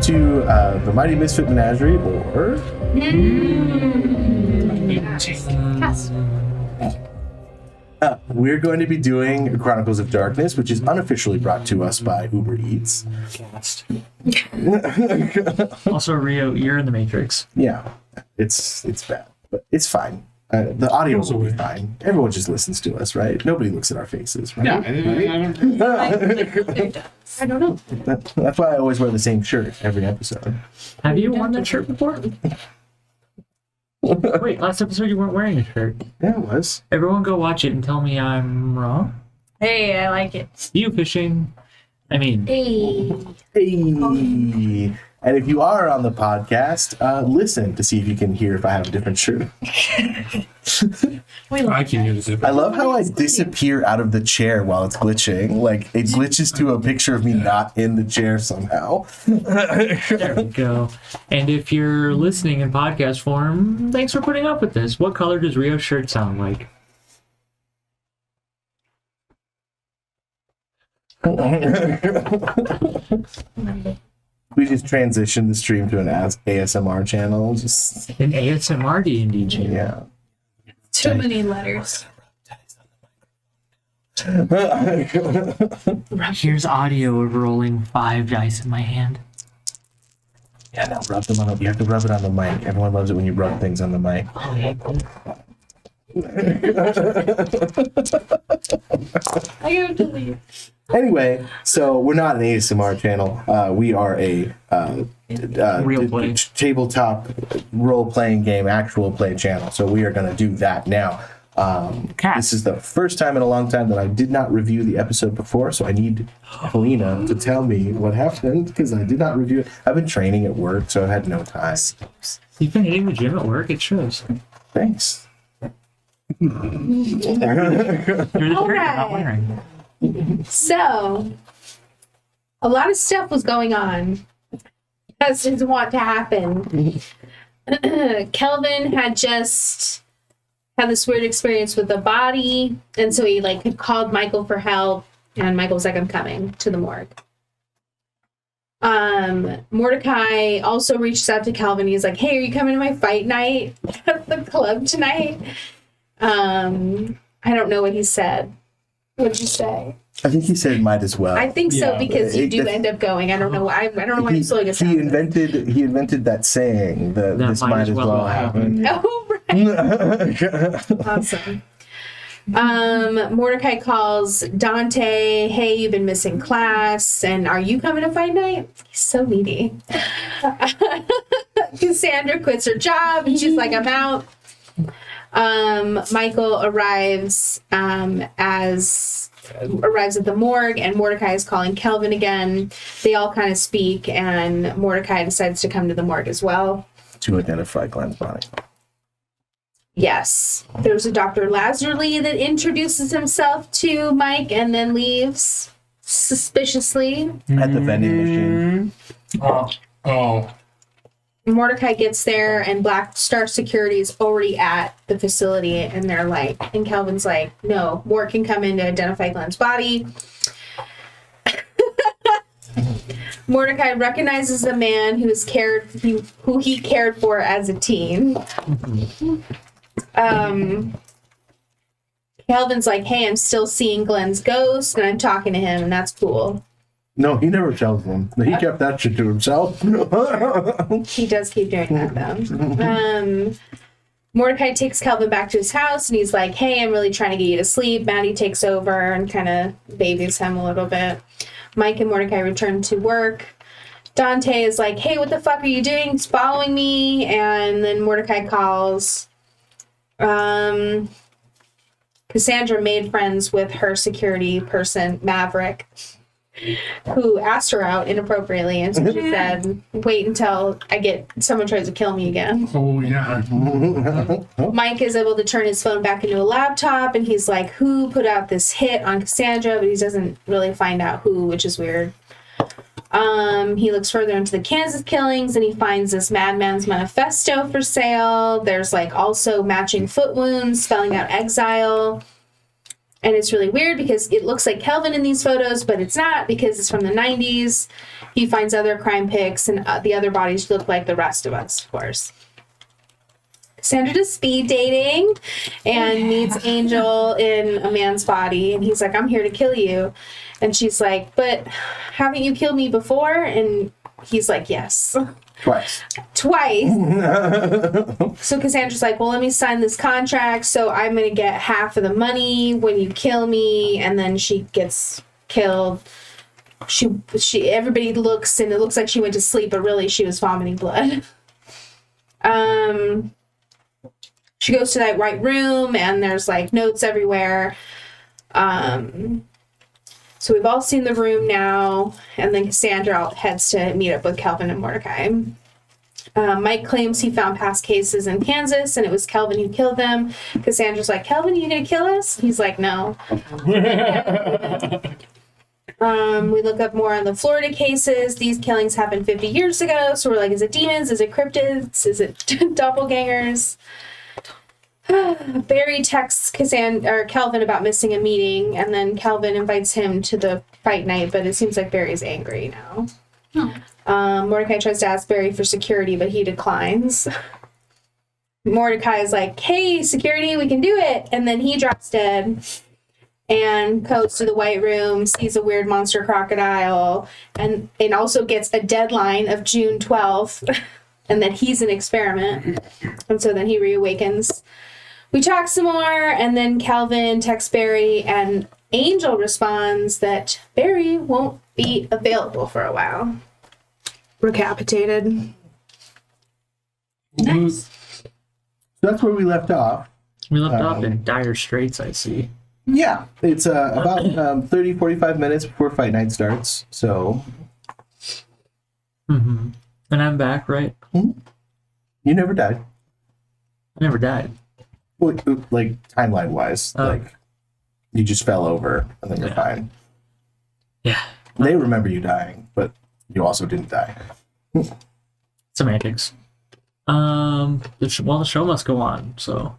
to the Mighty Misfit Menagerie, or... Yes. We're going to be doing Chronicles of Darkness, which is unofficially brought to us by Uber Eats. Also, Rio, you're in the Matrix. Yeah, it's bad, but it's fine. The audio will be fine. Everyone just listens to us, right? Nobody looks at our faces, right? Yeah, I don't know. That's why I always wear the same shirt every episode. Have you worn that shirt before? Wait, last episode you weren't wearing a shirt. Yeah, it was. Everyone go watch it and tell me I'm wrong. Hey, I like it. You fishing? I mean... Hey. And if you are on the podcast, listen to see if you can hear if I have a different shirt. I can hear this. I love how I disappear out of the chair while it's glitching. Like, it glitches to a picture of me not in the chair somehow. There we go. And if you're listening in podcast form, thanks for putting up with this. What color does Rio's shirt sound like? We just transitioned the stream to an ASMR channel. Just An ASMR D&D channel. yeah. Too many letters. Here's audio of rolling 5 dice in my hand. Yeah, no, rub them on. You have to rub it on the mic. Everyone loves it when you rub things on the mic. Oh, yeah. I have to leave. Anyway, so we're not an ASMR channel. We are a Real play. tabletop role-playing game, actual play channel. So we are going to do that now. This is the first time in a long time that I did not review the episode before, so I need Helena to tell me what happened, because I did not review it. I've been training at work, so I had no time. You've been hitting the gym at work, it shows. Thanks. You're the shirt you're not Alright. wearing. So, a lot of stuff was going on, as is wont to happen. Kelvin had just had this weird experience with the body, and so he had called Michael for help, and Michael was like, "I'm coming to the morgue." Mordechai also reached out to Kelvin. He's like, "Hey, are you coming to my fight night at the club tonight?" I don't know what he said. What'd you say? I think he said might as well. I think so, Yeah, because you do end up going. I don't know why. I don't know why I'm slowing us he down. invented that saying that this might as well happen. Oh, right. Awesome. Mordecai calls Dante. Hey, you've been missing class, and are you coming to fight night? He's so needy. Cassandra quits her job, and she's like, I'm out. Michael arrives at the morgue, and Mordecai is calling Kelvin again. They all kind of speak, and Mordecai decides to come to the morgue as well. To identify Glenn's body. Yes. There's a Dr. Lazarly that introduces himself to Mike and then leaves suspiciously. At the vending machine. Oh. Mordecai gets there, and Black Star Security is already at the facility, and they're like, and Kelvin's like, no, Mort can come in to identify Glenn's body. Mordecai recognizes a man who he cared for as a teen. Kelvin's like, hey, I'm still seeing Glenn's ghost, and I'm talking to him, and that's cool. No, he never tells them. He kept that shit to himself. He does keep doing that, though. Mordecai takes Kelvin back to his house, and he's like, hey, I'm really trying to get you to sleep. Maddie takes over and kind of babies him a little bit. Mike and Mordecai return to work. Dante is like, hey, what the fuck are you doing? He's following me. And then Mordecai calls. Cassandra made friends with her security person, Maverick, who asked her out inappropriately, and so she said, wait until someone tries to kill me again. Oh, yeah. Mike is able to turn his phone back into a laptop, and he's like, who put out this hit on Cassandra? But he doesn't really find out who, which is weird. He looks further into the Kansas killings, and he finds this Madman's Manifesto for sale. There's also matching foot wounds spelling out exile. And it's really weird because it looks like Kelvin in these photos, but it's not because it's from the 90s. He finds other crime pics, and the other bodies look like the rest of us, of course. Cassandra does speed dating and meets Angel in a man's body. And he's like, I'm here to kill you. And she's like, but haven't you killed me before? And he's like, yes. Twice. So Cassandra's like, well, let me sign this contract. So I'm going to get half of the money when you kill me. And then she gets killed. Everybody looks, and it looks like she went to sleep, but really she was vomiting blood. She goes to that white room, and there's like notes everywhere. So we've all seen the room now, and then Cassandra heads to meet up with Kelvin and Mordecai. Mike claims he found past cases in Kansas, and it was Kelvin who killed them. Cassandra's like, Kelvin, you gonna kill us? He's like, no. We look up more on the Florida cases. These killings happened 50 years ago, so we're like, is it demons? Is it cryptids? Is it doppelgangers? Barry texts Kelvin about missing a meeting, and then Kelvin invites him to the fight night, but it seems like Barry's angry now. Mordecai tries to ask Barry for security, but he declines. Mordecai is like, hey, security, we can do it. And then he drops dead and goes to the white room, sees a weird monster crocodile, and also gets a deadline of June 12th, and that he's an experiment. And so then he reawakens. We talk some more, and then Kelvin texts Barry, and Angel responds that Barry won't be available for a while. Recapitated. Nice. So that's where we left off. We left off in dire straits, I see. Yeah, it's about 30, 45 minutes before Fight Night starts, so... Mm-hmm. And I'm back, right? Mm-hmm. You never died. I never died. Well, like, timeline-wise. Like, you just fell over, and then you're fine. Yeah. They remember you dying, but you also didn't die. Semantics. The show must go on, so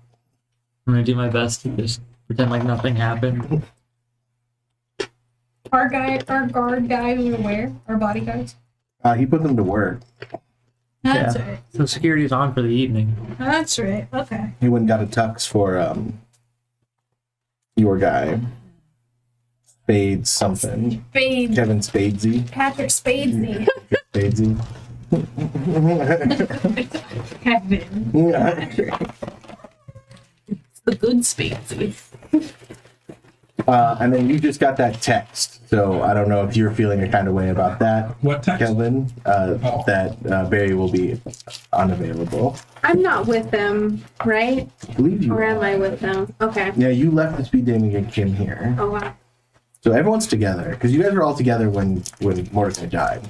I'm going to do my best to just pretend like nothing happened. Our guard guys are where? Our bodyguards? He put them to work. That's Yeah. right. So security's on for the evening. That's right. Okay. He went and got a tux for your guy. Spades something. Spade. Kevin Spadesy. Patrick Spadesy. Spadesy. Kevin. It's the good Spadesy. And then you just got that text, so I don't know if you're feeling a kind of way about that. What text? Kelvin, that Barry will be unavailable. I'm not with them, right? I believe you Or am are. I with them? Okay. Yeah, you left the speed dating and came here. Oh, wow. So everyone's together, because you guys were all together when Mordecai died.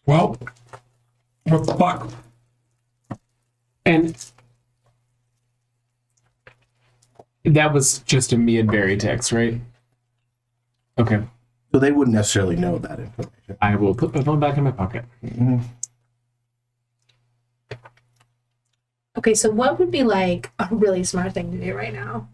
Well, what the fuck? And that was just a me and Barry text, right? Okay. So they wouldn't necessarily know that information. I will put my phone back in my pocket. Okay, so what would be like a really smart thing to do right now?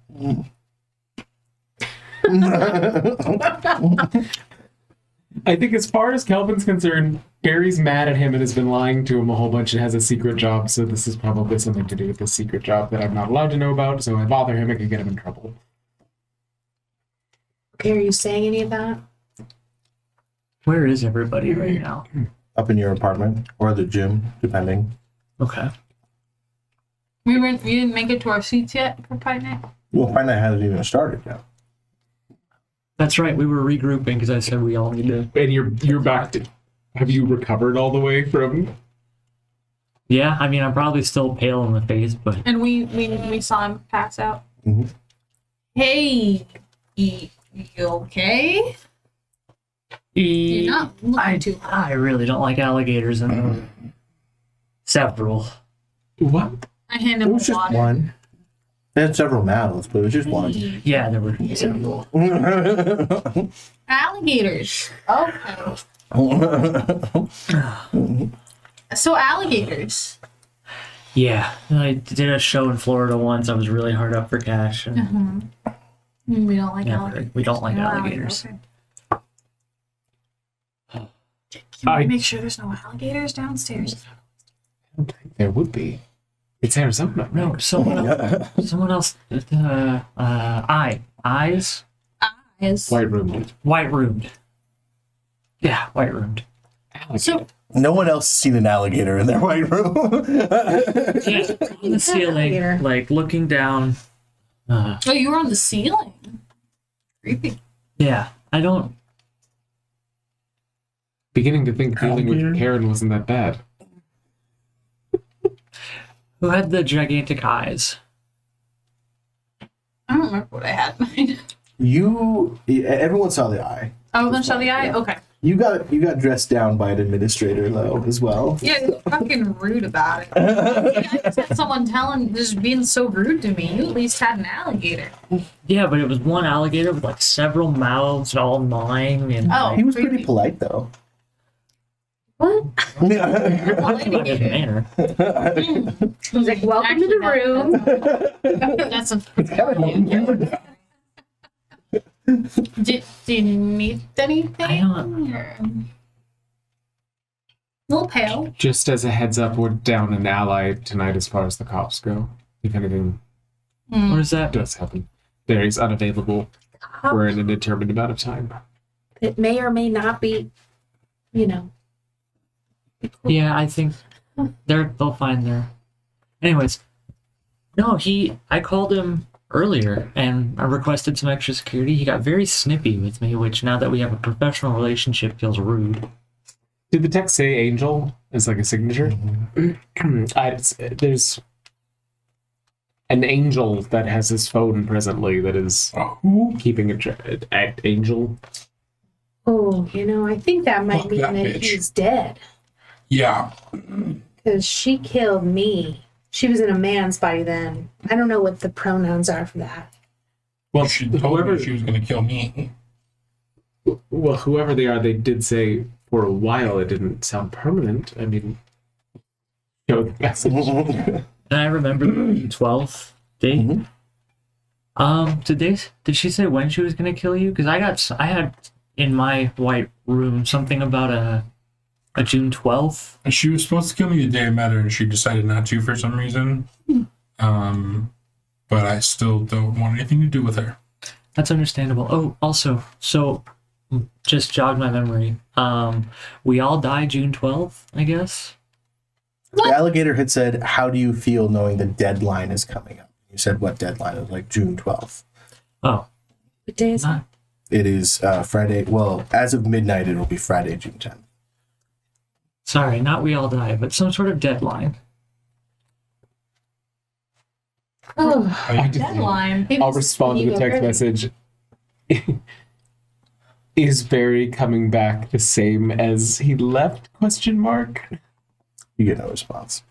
I think as far as Kelvin's concerned, Barry's mad at him and has been lying to him a whole bunch and has a secret job, so this is probably something to do with the secret job that I'm not allowed to know about, so if I bother him, I can get him in trouble. Okay, are you saying any of that? Where is everybody right now? Up in your apartment or the gym, depending. Okay. We didn't make it to our seats yet for Fight Night. Well, Fight Night hasn't even started yet. That's right. We were regrouping because I said we all need to. And you're back to... Have you recovered all the way from... Yeah, I mean, I'm probably still pale in the face, but And we saw him pass out. Mm-hmm. Hey, you okay? You're not looking too hot. I really don't like alligators and several. What? I hand It him was just water. one. They had several mouths, but it was just one. Yeah, there were several. Alligators. Okay. So alligators. Yeah, I did a show in Florida once. I was really hard up for cash. And We don't like never- alligators. we don't like No alligators. Okay. Can we make sure there's no alligators downstairs? There would be. It's Arizona. No, someone else. Eyes. Is White room, dude. White roomed. Yeah, white roomed. so No one else has seen an alligator in their white room. Yeah, on the ceiling, Alligator. like looking down. oh, you were on the ceiling. Creepy. Yeah, I don't. Beginning to think dealing Alligator? with Karen wasn't that bad. Who had the gigantic eyes? I don't remember what I had. Everyone saw the eye. I was gonna show the eye. Okay. You got dressed down by an administrator though as well. Yeah, you're fucking rude about it. I just had someone just being so rude to me. You at least had an alligator. Yeah, but it was one alligator with like several mouths, all gnawing, and Oh. He was pretty Creepy. polite though. What? like, manner. He's like, welcome to the room. That's a. Do you need anything? I don't- Or... A little pale. Just as a heads up, we're down an ally tonight as far as the cops go. If anything What is that? does happen. Barry's unavailable for an indeterminate amount of time. It may or may not be, you know. Yeah, I think they'll find their. Anyways, no, I called him earlier and I requested some extra security. He got very snippy with me, which now that we have a professional relationship feels rude. Did the text say Angel as like a signature? There's an angel that has his phone presently that is Who? keeping at Angel. Oh, you know, I think that might Fuck mean that that bitch. he's dead. Yeah. Because she killed me. She was in a man's body then. I don't know what the pronouns are for that. Well, She told me she was going to kill me. whoever they are, they did say for a while it didn't sound permanent. I mean, show the message. And I remember the 12th date. Did she say when she was gonna kill you? Because I had in my white room something about a June 12th. And she was supposed to kill me the day I met her, and she decided not to for some reason. But I still don't want anything to do with her. That's understandable. Oh, also, so just jogged my memory. We all die June 12th, I guess. The alligator had said, "How do you feel knowing the deadline is coming up?" You said, "What deadline?" It was like June 12th. Oh, What day is it? not. It is Friday. Well, as of midnight, it will be Friday, June 10th. Sorry, not we all die, but some sort of deadline. Oh, Deadline. I'll respond to the text message. Is Barry coming back the same as he left? Question mark. You get no response.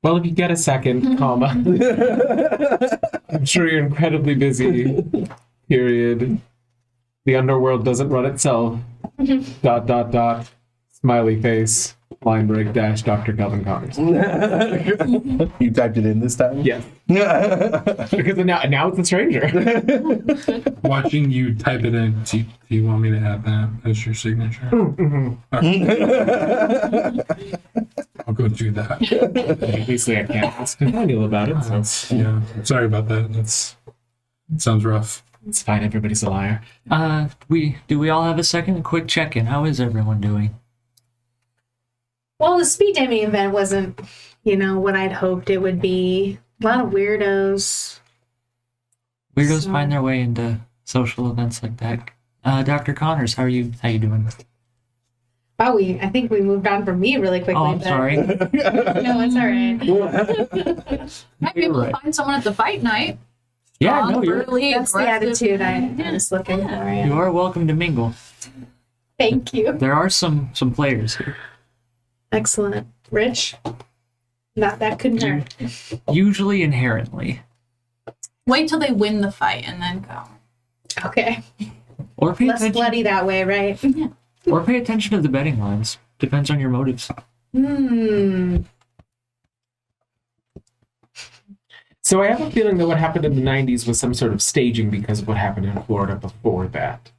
Well, if you get a second, comma. I'm sure you're incredibly busy. Period. The underworld doesn't run itself. ... Smiley face. Line break dash Dr. Calvin Connors. You typed it in this time? Yes. Because now it's a stranger. Watching you type it in, do you want me to add that as your signature? I'll go do that. Obviously, I can't ask Daniel about it, so Yeah, sorry about that. Sounds rough. it's fine. Everybody's a liar. Do we all have a second? A quick check-in. How is everyone doing? well, the speed dating event wasn't, you know, what I'd hoped it would be. A lot of weirdos. Weirdos So- find their way into social events like that. Dr. Connors, how you doing? Wow, I think we moved on from me really quickly. Oh, I'm but- sorry. No, it's all right. Might be You're able right. to find someone at the fight night. Yeah, no, you're Really That's the aggressive. attitude I was looking for. you Yeah. are welcome to mingle. Thank you. There are some players here. Excellent. Rich? Not that couldn't hurt. Usually inherently. Wait till they win the fight and then go. Okay. Or pay Less attention. bloody that way, right? Or pay attention to the betting lines. Depends on your motives. So I have a feeling that what happened in the 90s was some sort of staging because of what happened in Florida before that.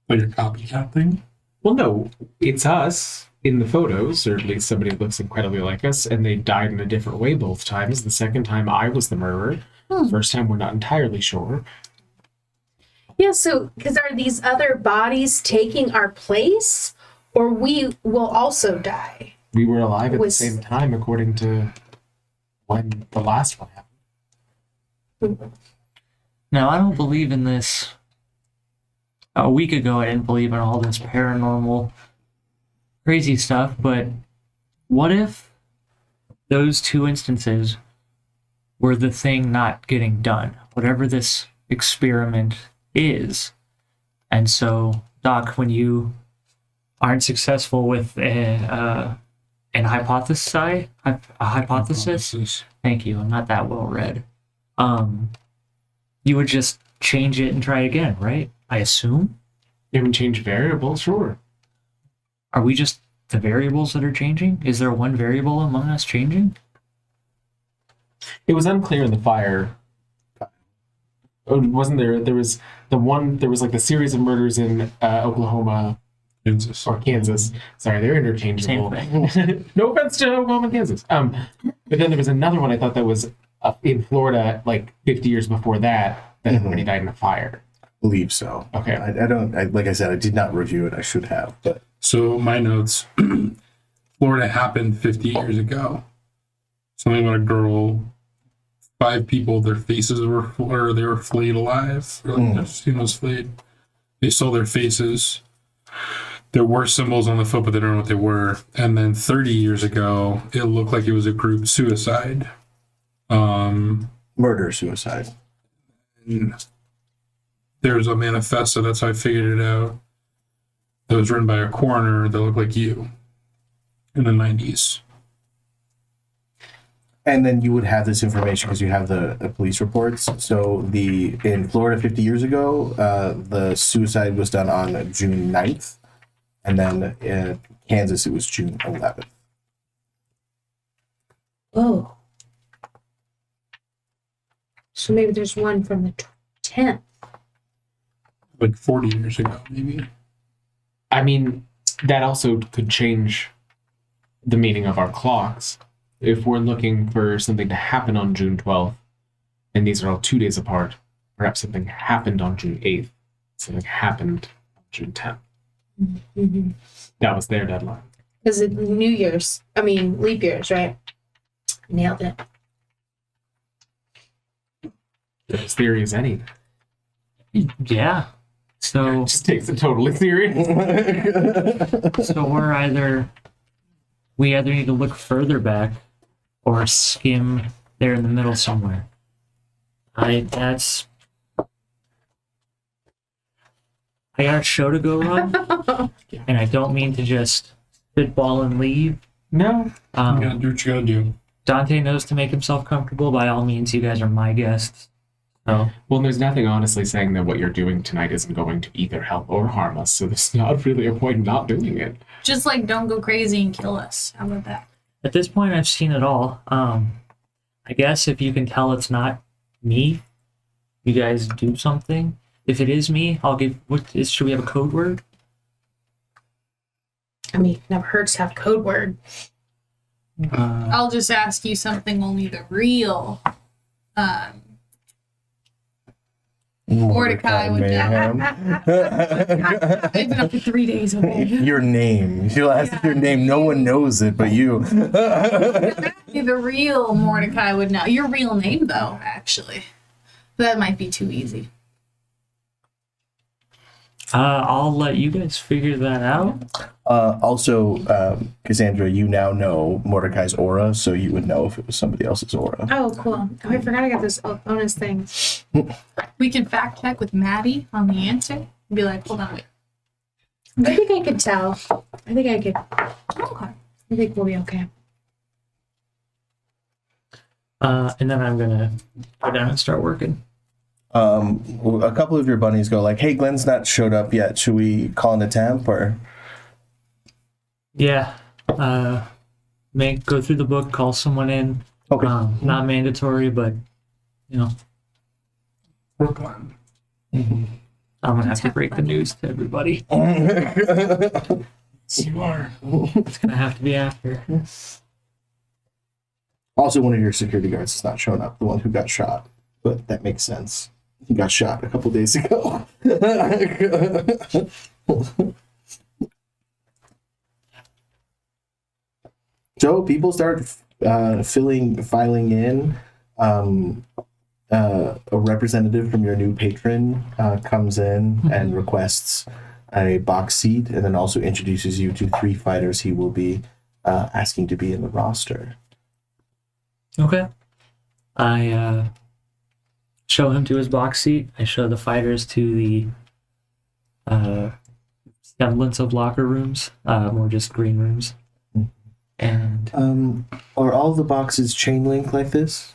Like a copycat thing? Well, no, it's us in the photos, or at least somebody that looks incredibly like us, and they died in a different way both times. The second time I was the murderer. First time we're not entirely sure. Yeah, so, because are these other bodies taking our place? Or we will also die? We were alive at the Was- same time, according to when the last one happened. Now, I don't believe in this. A week ago, I didn't believe in all this paranormal, crazy stuff, but what if those two instances were the thing not getting done? Whatever this experiment is. And so, Doc, when you aren't successful with a hypothesis, thank you, I'm not that well read. You would just change it and try again, right? I assume. You haven't changed variables, sure. Are we just the variables that are changing? Is there one variable among us changing? It was unclear in the fire. Oh, wasn't there? There was like the series of murders in Oklahoma Kansas. or Kansas. Sorry, they're interchangeable. Same No offense to Oklahoma and Kansas. But then there was another one I thought that was in Florida, like 50 years before that everybody died in a fire. Believe so. Okay. I don't. Like I said, I did not review it. I should have, but So my notes, Florida happened 50 years ago. Something about a girl, 5 people, their faces were, or they were flayed alive. Or like their skin was flayed. They saw their faces. There were symbols on the foot, but they don't know what they were. And then 30 years ago, it looked like it was a group suicide. murder suicide. And there's a manifesto, that's how I figured it out. That was written by a coroner that looked like you in the 90s. And then you would have this information because you have the police reports. So in Florida 50 years ago, the suicide was done on June 9th. And then in Kansas, it was June 11th. Oh. So maybe there's one from the 10th. Like 40 years ago, maybe. I mean, that also could change the meaning of our clocks. If we're looking for something to happen on June 12th, and these are all 2 days apart, perhaps something happened on June 8th, something happened on June 10th. Mm-hmm. That was their deadline. Because it's leap years, right? Nailed it. As theory as any. Yeah. So Just takes it totally serious. so we either need to look further back or skim there in the middle somewhere. I got a show to go run, and I don't mean to just spitball and leave. No. You gotta do what you gotta do. Dante knows to make himself comfortable. By all means, you guys are my guests. So Well, there's nothing honestly saying that what you're doing tonight isn't going to either help or harm us, so there's not really a point in not doing it. Just like don't go crazy and kill us. How about that? at this point, I've seen it all. I guess if you can tell it's not me, you guys do something. If it is me, I'll give. Should we have a code word? I mean, it never hurts to have a code word. I'll just ask you something only the real Mordechai would Mayhem. I've been up for 3 days already. Your name. She'll ask your name. No one knows it but you. The real Mordechai would know. Your real name, though, actually. That might be too easy. I'll let you guys figure that out. Also, Cassandra, you now know Mordecai's aura, so you would know if it was somebody else's aura. Oh, cool. Oh, I forgot I got this bonus thing. We can fact check with Maddie on the answer and be like, hold on, wait. I think I could tell. I think I could. Okay. I think we'll be okay. And then I'm gonna go down and start working. A couple of your bunnies go like, "Hey, Glenn's not showed up yet. Should we call in a temp or?" Yeah. Go through the book, call someone in. Okay. Not mandatory, but Brooklyn. I'm gonna have to break the news to everybody. You are. It's gonna have to be after. Also, one of your security guards has not shown up, the one who got shot. But that makes sense. He got shot a couple days ago. So people start filing in. A representative from your new patron comes in and requests a box seat, and then also introduces you to 3 fighters he will be asking to be in the roster. Okay. I show him to his box seat. I show the fighters to the semblance of locker rooms, more just green rooms. And Are all the boxes chain link like this?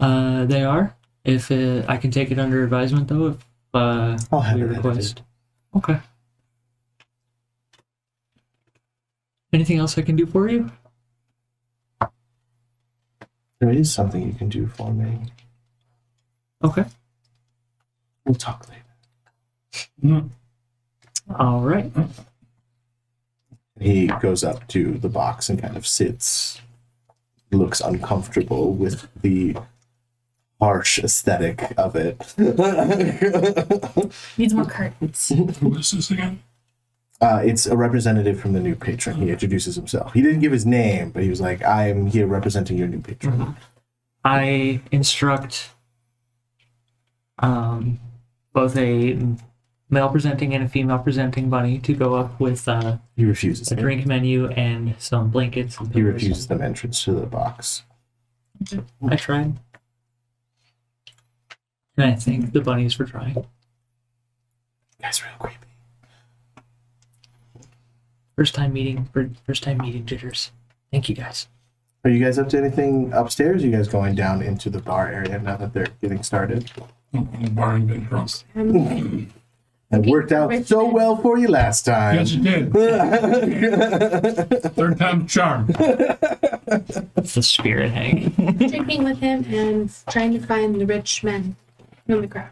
they are. If I can take it under advisement, though, if I'll have we it request. edited. Okay. Anything else I can do for you? There is something you can do for me. Okay. We'll talk later. All right. He goes up to the box and kind of sits, looks uncomfortable with the harsh aesthetic of it. Needs more curtains. Who is this again? It's a representative from the new patron. He introduces himself. He didn't give his name, but he was like, I'm here representing your new patron. I instruct both a male presenting and a female presenting bunny to go up with He refuses a it. drink menu and some blankets. And He pillows. refuses them entrance to the box. I tried. And I thank the bunnies for trying. That's real creepy. First time meeting jitters. Thank you guys. Are you guys up to anything upstairs? Are you guys going down into the bar area now that they're getting started? Barring been crossed. It worked out so well for you last time. Yes, you did. Third time's charm. That's the spirit, Hank. Drinking with him and trying to find the rich men in the crowd.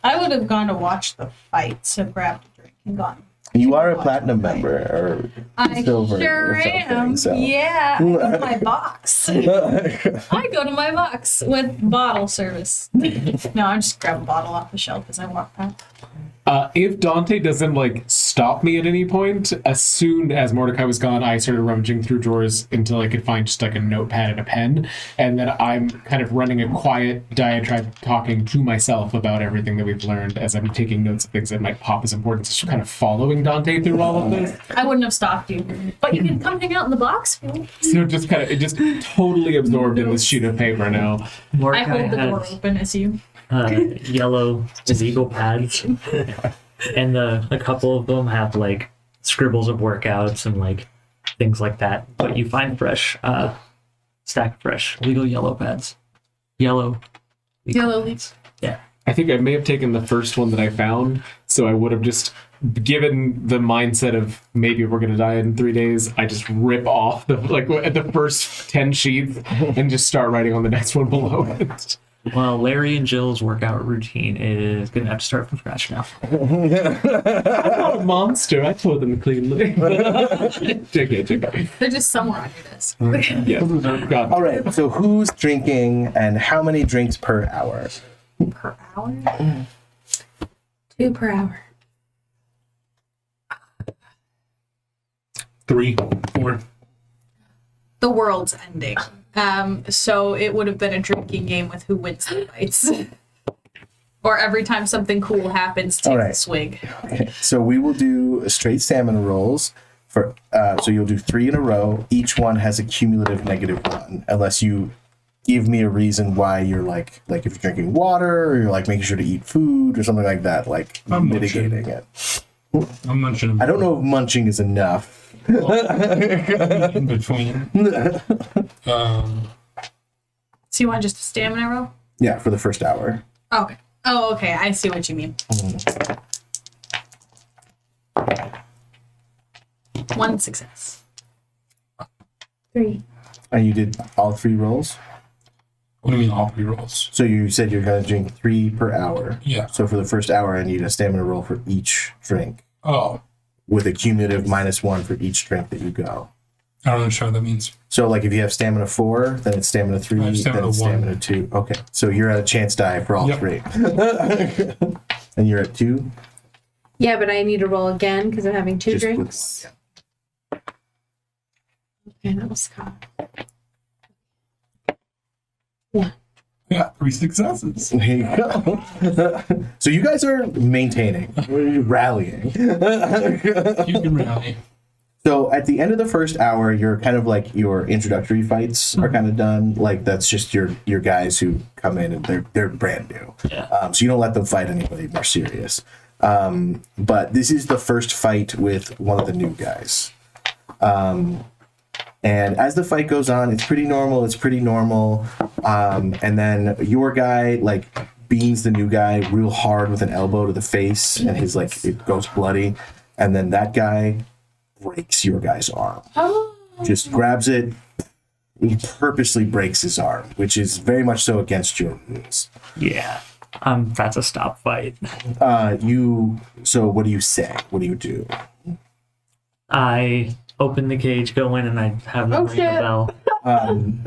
I would have gone to watch the fight, so grabbed a drink and gone. You are a platinum member, or I silver sure or something, am. so. Yeah, I go to my box. I go to my box with bottle service. No, I just grab a bottle off the shelf as I walk past. If Dante doesn't stop me at any point, as soon as Mordecai was gone, I started rummaging through drawers until I could find just a notepad and a pen, and then I'm kind of running a quiet diatribe, talking to myself about everything that we've learned as I'm taking notes of things that might pop as important. Just kind of following Dante through all of this. I wouldn't have stopped you, but you can come hang out in the box. So just totally absorbed in this sheet of paper now. I Mordecai hold the door has open as you. yellow eagle pads, and a couple of them have scribbles of workouts and things like that. But you find fresh, stack of fresh legal yellow pads. Yellow leaves. Yeah. I think I may have taken the first one that I found, so I would have just given the mindset of maybe we're gonna die in 3 days. I just rip off the first 10 sheets and just start writing on the next one below it. Well, Larry and Jill's workout routine is gonna have to start from scratch now. I'm not a monster. I told them cleanly. JK. They're just somewhere on your desk. Yeah. God. All right, so who's drinking and how many drinks per hour? Per hour? 2 per hour. 3, 4. The world's ending. So it would have been a drinking game with who wins the fights. Or every time something cool happens, take a swig. Okay, so we will do straight stamina rolls for. So you'll do 3 in a row. Each one has a cumulative -1, unless you give me a reason why you're like if you're drinking water or you're making sure to eat food or something like that, I'm mitigating it. I'm munching. I don't know if munching is enough. In between. So you want just a stamina roll? Yeah, for the first hour. Okay. Oh, okay. I see what you mean. 1 success. 3. And you did all 3 rolls? What do you mean all 3 rolls? So you said you're going to drink 3 per hour. Yeah. So for the first hour, I need a stamina roll for each drink, Oh, with a cumulative -1 for each drink that you go. I don't understand what that means. So like if you have stamina 4, then it's stamina 3, I have then stamina it's 1. stamina 2. Okay. So you're at a chance die for all Yep. 3. And you're at 2? Yeah, but I need to roll again because I'm having 2 Just with drinks. Okay, that was Scott. Yeah, 3 successes. There you go. So you guys are maintaining, rallying. You can rally. So at the end of the first hour, you're kind of like your introductory fights are kind of done. Like that's just your guys who come in and they're brand new. Yeah. So you don't let them fight anybody more serious. But this is the first fight with one of the new guys. And as the fight goes on, it's pretty normal. And then your guy like beans the new guy real hard with an elbow to the face, and his like it goes bloody. And then that guy breaks your guy's arm. Just grabs it. He purposely breaks his arm, which is very much so against your rules. Yeah. That's a stop fight. So what do you say? What do you do? I open the cage, go in, and I have them ring the shit. bell.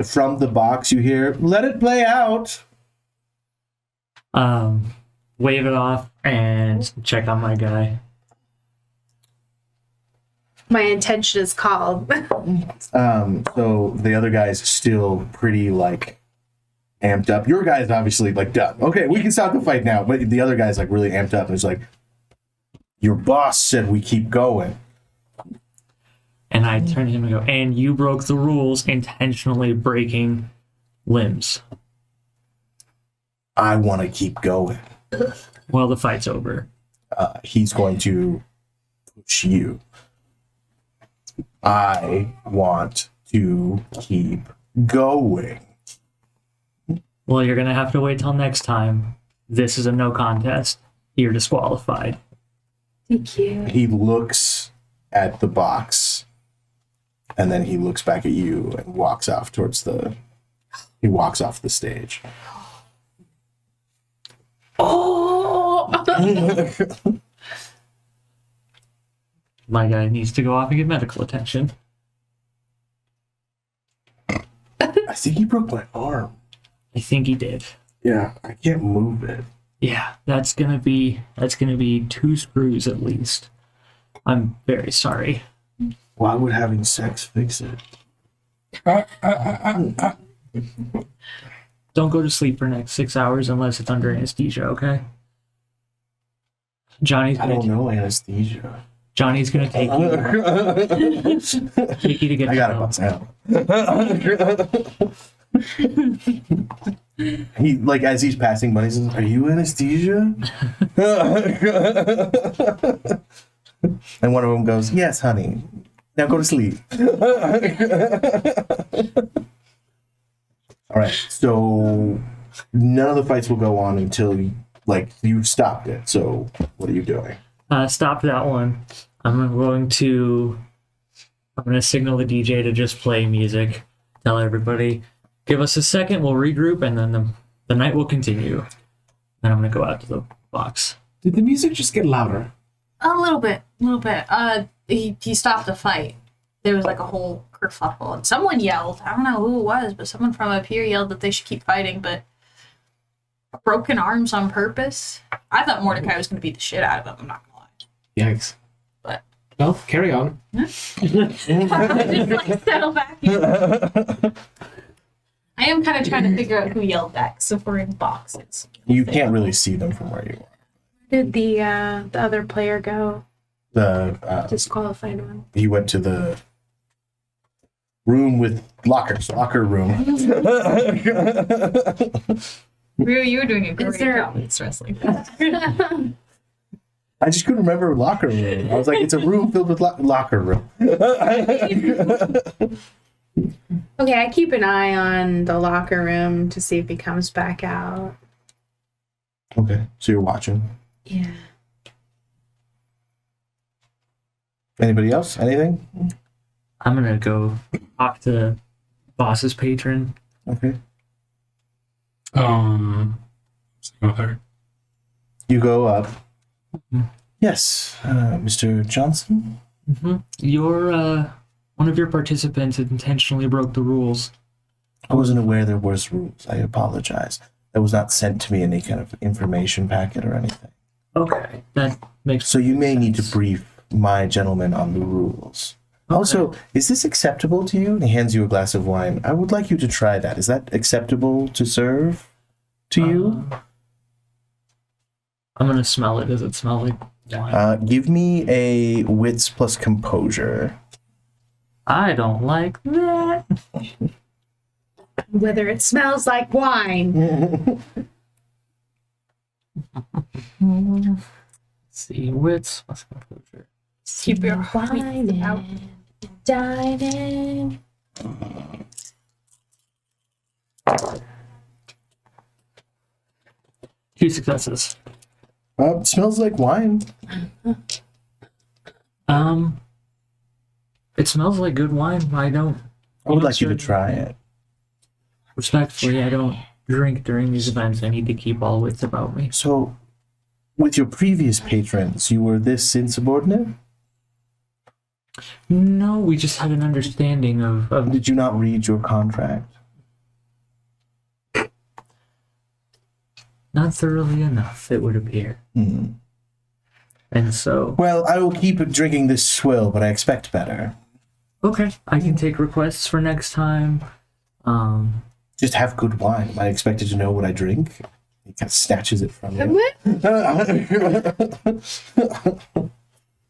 From the box, you hear, "Let it play out." Wave it off and check on my guy. My intention is called. So the other guy's still pretty like amped up. Your guy's obviously like done. Okay, we can stop the fight now. But the other guy's like really amped up and is like, "Your boss said we keep going." And I turn to him and go, "And you broke the rules, intentionally breaking limbs." I want to keep going. Well, the fight's over. He's going to push you. I want to keep going. Well, you're gonna have to wait till next time. This is a no contest. You're disqualified. Thank you. He looks at the box, and then he looks back at you and walks off he walks off the stage. Oh! My guy needs to go off and get medical attention. I think he broke my arm. I think he did. Yeah, I can't move it. Yeah, that's gonna be 2 screws at least. I'm very sorry. Why would having sex fix it? Don't go to sleep for the next 6 hours unless it's under anesthesia, okay? Johnny's I gonna don't know anesthesia. Johnny's gonna take you to get I gotta home. bust out. He like as he's passing by, he says, "Are you anesthesia?" And one of them goes, "Yes, honey. Now go to sleep." All right. So none of the fights will go on until you've stopped it. So what are you doing? Stop that one. I'm going to signal the DJ to just play music. Tell everybody, give us a second, we'll regroup, and then the night will continue. Then I'm going to go out to the box. Did the music just get louder? A little bit. He stopped the fight. There was like a whole kerfuffle, and someone yelled. I don't know who it was, but someone from up here yelled that they should keep fighting. But broken arms on purpose. I thought Mordecai was going to beat the shit out of him. I'm not gonna lie. Yikes. But Well, carry on. I just like settle back in. I am kind of trying to figure out who yelled that, because if we're in boxes. You can't really see them from where you are. Where did the other player go? The Disqualified one. he went to the room with locker room. Rue, you were doing a great there- job with wrestling. I just couldn't remember locker room. I was like, it's a room filled with locker room. Okay, I keep an eye on the locker room to see if he comes back out. Okay, so you're watching. Yeah. Anybody else? Anything? I'm gonna go talk to boss's patron. Okay. Okay. You go up. Mhm. Yes, Mr. Johnson. Your one of your participants intentionally broke the rules. I wasn't aware there was rules. I apologize. That was not sent to me in any kind of information packet or anything. Okay, that makes So you may need to brief my gentleman on the rules. Okay. Also, is this acceptable to you? And he hands you a glass of wine. I would like you to try that. Is that acceptable to serve to you? I'm gonna smell it. Does it smell like wine? Give me a wits plus composure. I don't like that. Whether it smells like wine. Let's see, wits plus composure. Keep your Whining out. and dining. 2 successes. Smells like wine. It smells like good wine. I would like you to try it. Respectfully, I don't drink during these events. I need to keep all wits about me. So, with your previous patrons, you were this insubordinate? No, we just had an understanding of Did you not read your contract? not thoroughly enough, it would appear. And so, Well, I will keep drinking this swill, but I expect better. okay, I can take requests for next time. Just have good wine. Am I expected to know what I drink? He kind of snatches it from you.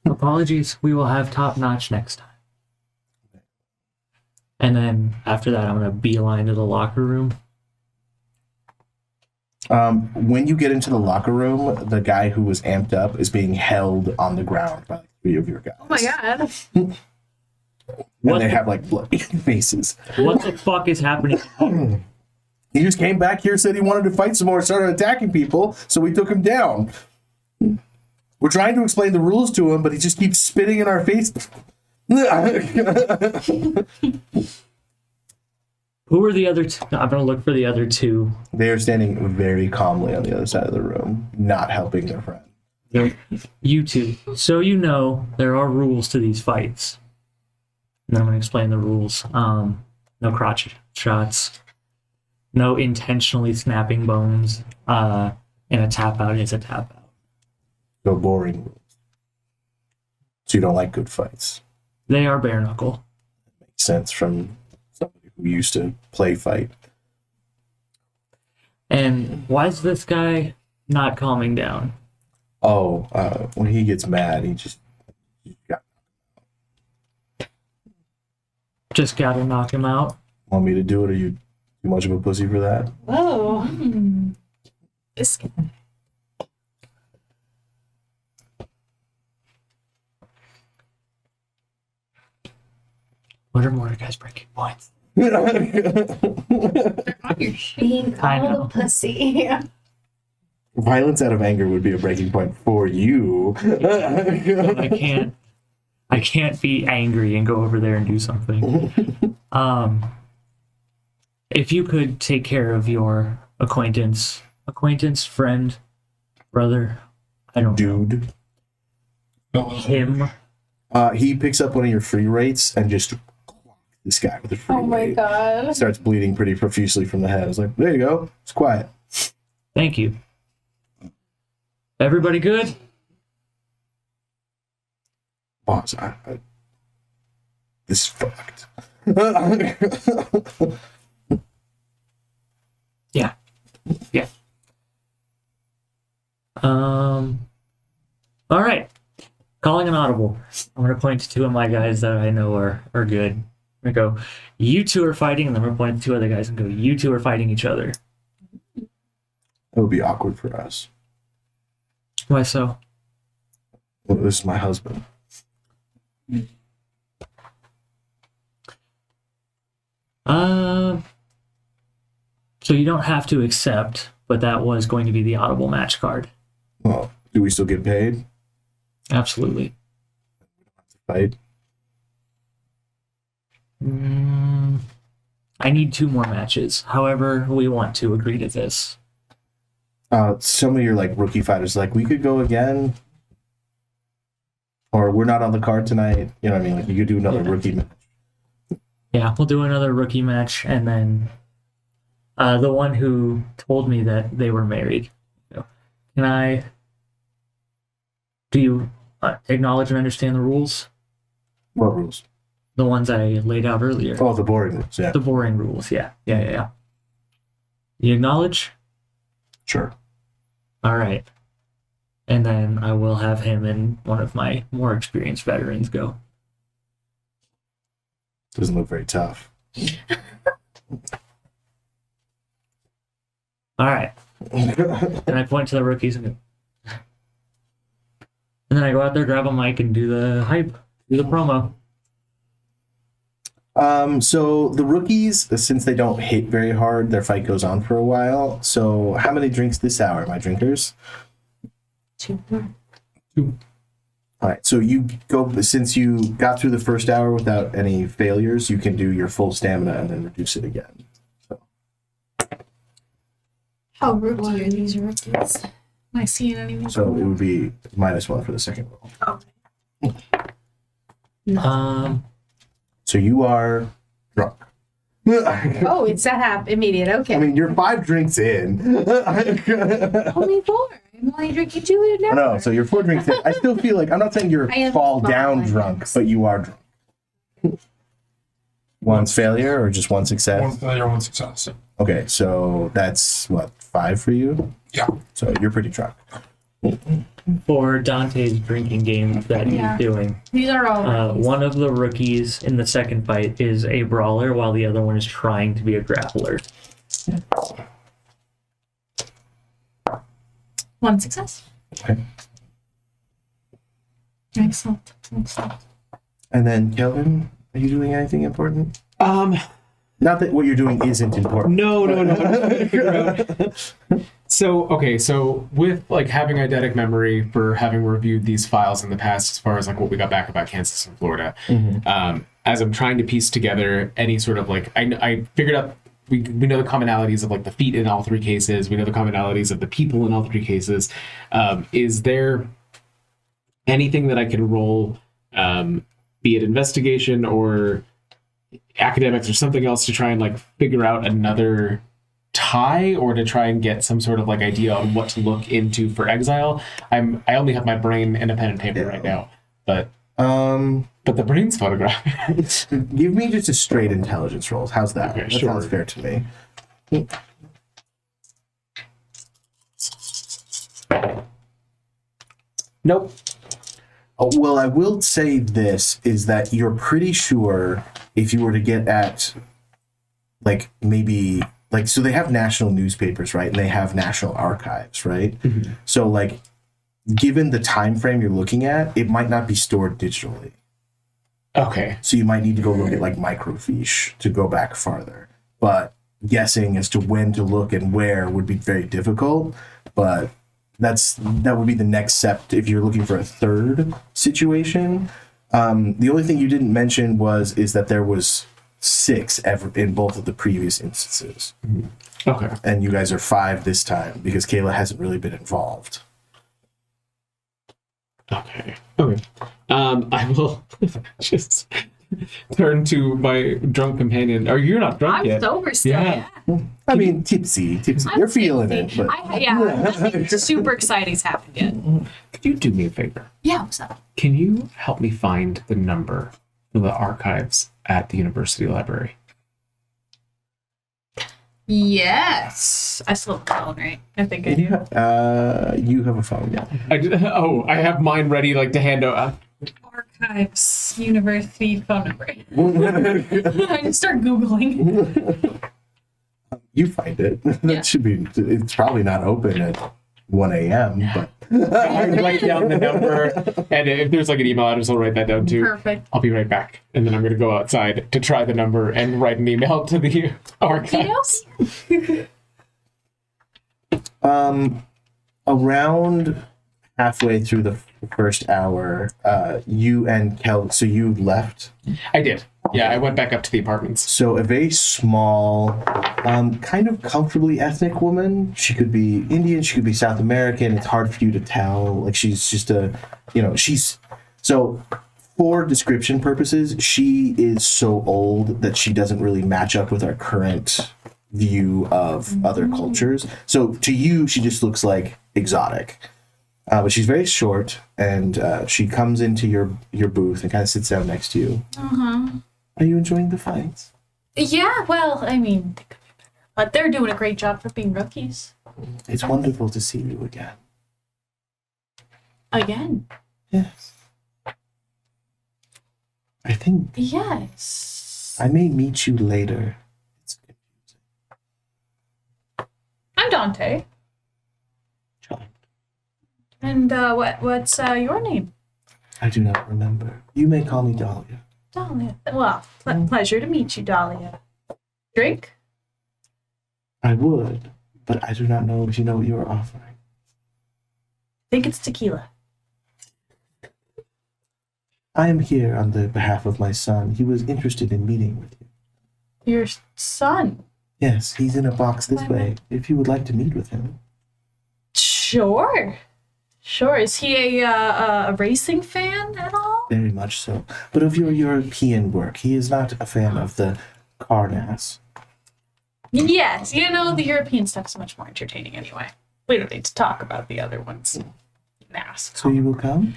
Apologies, we will have top notch next time. And then after that, I'm gonna beeline to the locker room. When you get into the locker room, the guy who was amped up is being held on the ground by like 3 of your guys. Oh my god. And What they the- have like bloody faces. What the fuck is happening? He just came back here, said he wanted to fight some more, started attacking people, so we took him down. We're trying to explain the rules to him, but he just keeps spitting in our face. Who are the other two? I'm gonna look for the other two. They are standing very calmly on the other side of the room, not helping their friend. You two. So you know there are rules to these fights. And then I'm gonna explain the rules. No crotch shots. No intentionally snapping bones. And a tap out is a tap out. No boring rules. So you don't like good fights. They are bare knuckle. Makes sense from somebody who used to play fight. And why is this guy not calming down? Oh, when he gets mad, he got. Just gotta knock him out. Want me to do it? Are you too much of a pussy for that? Whoa. This What are Mordecai's breaking points? Being I know. called a pussy. Violence out of anger would be a breaking point for you. I can't be angry and go over there and do something. If you could take care of your acquaintance, friend, brother, I don't know. Dude. Him. He picks up one of your free rates and just this guy with a free Oh my rate. god. Starts bleeding pretty profusely from the head. I was like, there you go. It's quiet. Thank you. Everybody good? Boss, this is fucked. Yeah. All right. Calling an audible. I'm gonna point to 2 of my guys that I know are good. I'm gonna go, you 2 are fighting, and then I'm gonna point to 2 other guys and go, you 2 are fighting each other. It would be awkward for us. Why so? Well, this is my husband. So you don't have to accept, but that was going to be the audible match card. Well, do we still get paid? Absolutely. fight? I need 2 more matches. However, we want to agree to this. Some of your like rookie fighters like we could go again, or we're not on the card tonight. You know what I mean? Like you could do another rookie match. Yeah, we'll do another rookie match, and then the one who told me that they were married. Can I? Do you acknowledge and understand the rules? What rules? The ones I laid out earlier. Oh, the boring rules. Yeah, The boring rules. Yeah. You acknowledge? sure. All right. And then I will have him and one of my more experienced veterans go. Doesn't look very tough. All right. And I point to the rookies and then I go out there, grab a mic, and do the hype, do the promo. So the rookies, since they don't hit very hard, their fight goes on for a while. So how many drinks this hour, my drinkers? 2 more. All right. So you go, since you got through the first hour without any failures, you can do your full stamina and then reduce it again. So. How rookie are these rookies? Am I seeing any? So it would be -1 for the second roll. Oh. So you are drunk. Oh, it's that immediate. Okay. I mean, you're 5 drinks in. Only 4. I'm only drinking 2 at an hour. No, so you're 4 drinks in. I still feel like, I'm not saying you're I am fall small, down I drunk, guess. but you are drunk. One failure or just one success? 1 failure, 1 success. Okay, so that's what, 5 for you? Yeah. So you're pretty drunk. For Dante's drinking game that Yeah. he's doing. These are all rookies. One of the rookies in the second fight is a brawler, while the other one is trying to be a grappler. 1 success. Okay. Excellent. And then, Kelvin, are you doing anything important? Not that what you're doing isn't important. No. I'm just trying to figure out. So with like having eidetic memory for having reviewed these files in the past, as far as like what we got back about Kansas and Florida, as I'm trying to piece together any sort of like, I figured out we know the commonalities of like the feet in all 3 cases. We know the commonalities of the people in all 3 cases. Is there anything that I can roll, be it investigation or academics or something else, to try and like figure out another tie, or to try and get some sort of like idea on what to look into for exile? I only have my brain and a pen and paper right now, but the brain's photograph. Give me just a straight intelligence roll. How's that? Okay, That sure. sounds fair to me. Nope. Oh, well, I will say this, is that you're pretty sure if you were to get at, like, maybe, like, so they have national newspapers, right? And they have national archives, right? Mm-hmm. So, like, given the time frame you're looking at, it might not be stored digitally. Okay. So you might need to go look at, like, microfiche to go back farther. But guessing as to when to look and where would be very difficult. But that would be the next step if you're looking for a third situation. The only thing you didn't mention is that there was 6 in both of the previous instances, Okay. and you guys are 5 this time because Kayla hasn't really been involved. Okay. I will just turn to my drunk companion. Or you're not drunk I'm yet. sober still. Yeah. Yeah. I mean, tipsy. I'm You're feeling tipsy. it, but Nothing super exciting's happened yet. Could you do me a favor? Yeah, what's up? Can you help me find the number for the archives at the university library? Yes. I still have the phone, right? I think I do. you have a phone, yeah. I have mine ready, like to hand out. Archives, university phone number. I just start Googling. You find it. Yeah. That should be. It's probably not open at 1 a.m. But I write down the number, and if there's like an email address, I'll write that down too. Perfect. I'll be right back, and then I'm going to go outside to try the number and write an email to the archives. Emails? around halfway through the first hour, you and Kel, so you left. I did. Yeah, I went back up to the apartments. So a very small, kind of comfortably ethnic woman. She could be Indian, she could be South American. It's hard for you to tell. Like she's just she's so for description purposes, she is so old that she doesn't really match up with our current view of other cultures. So to you, she just looks like exotic. But she's very short, and she comes into your booth and kind of sits down next to you. Are you enjoying the fights? Yeah, well, I mean, they could be better. But they're doing a great job for being rookies. It's wonderful to see you again. Again? Yes. I think Yes. I may meet you later. It's confusing. I'm Dante. Charmed. And what's your name? I do not remember. You may call me Dahlia. Dahlia. Well, pleasure to meet you, Dahlia. Drink? I would, but I do not know if you know what you are offering. Think it's tequila. I am here on the behalf of my son. He was interested in meeting with you. Your son? Yes, he's in a box this way. If you would like to meet with him. Sure. Sure. Is he a racing fan at all? Very much so. But of your European work, he is not a fan of the Carnass. Yes. The European stuff's much more entertaining anyway. We don't need to talk about the other ones. NASCAR. So you will come?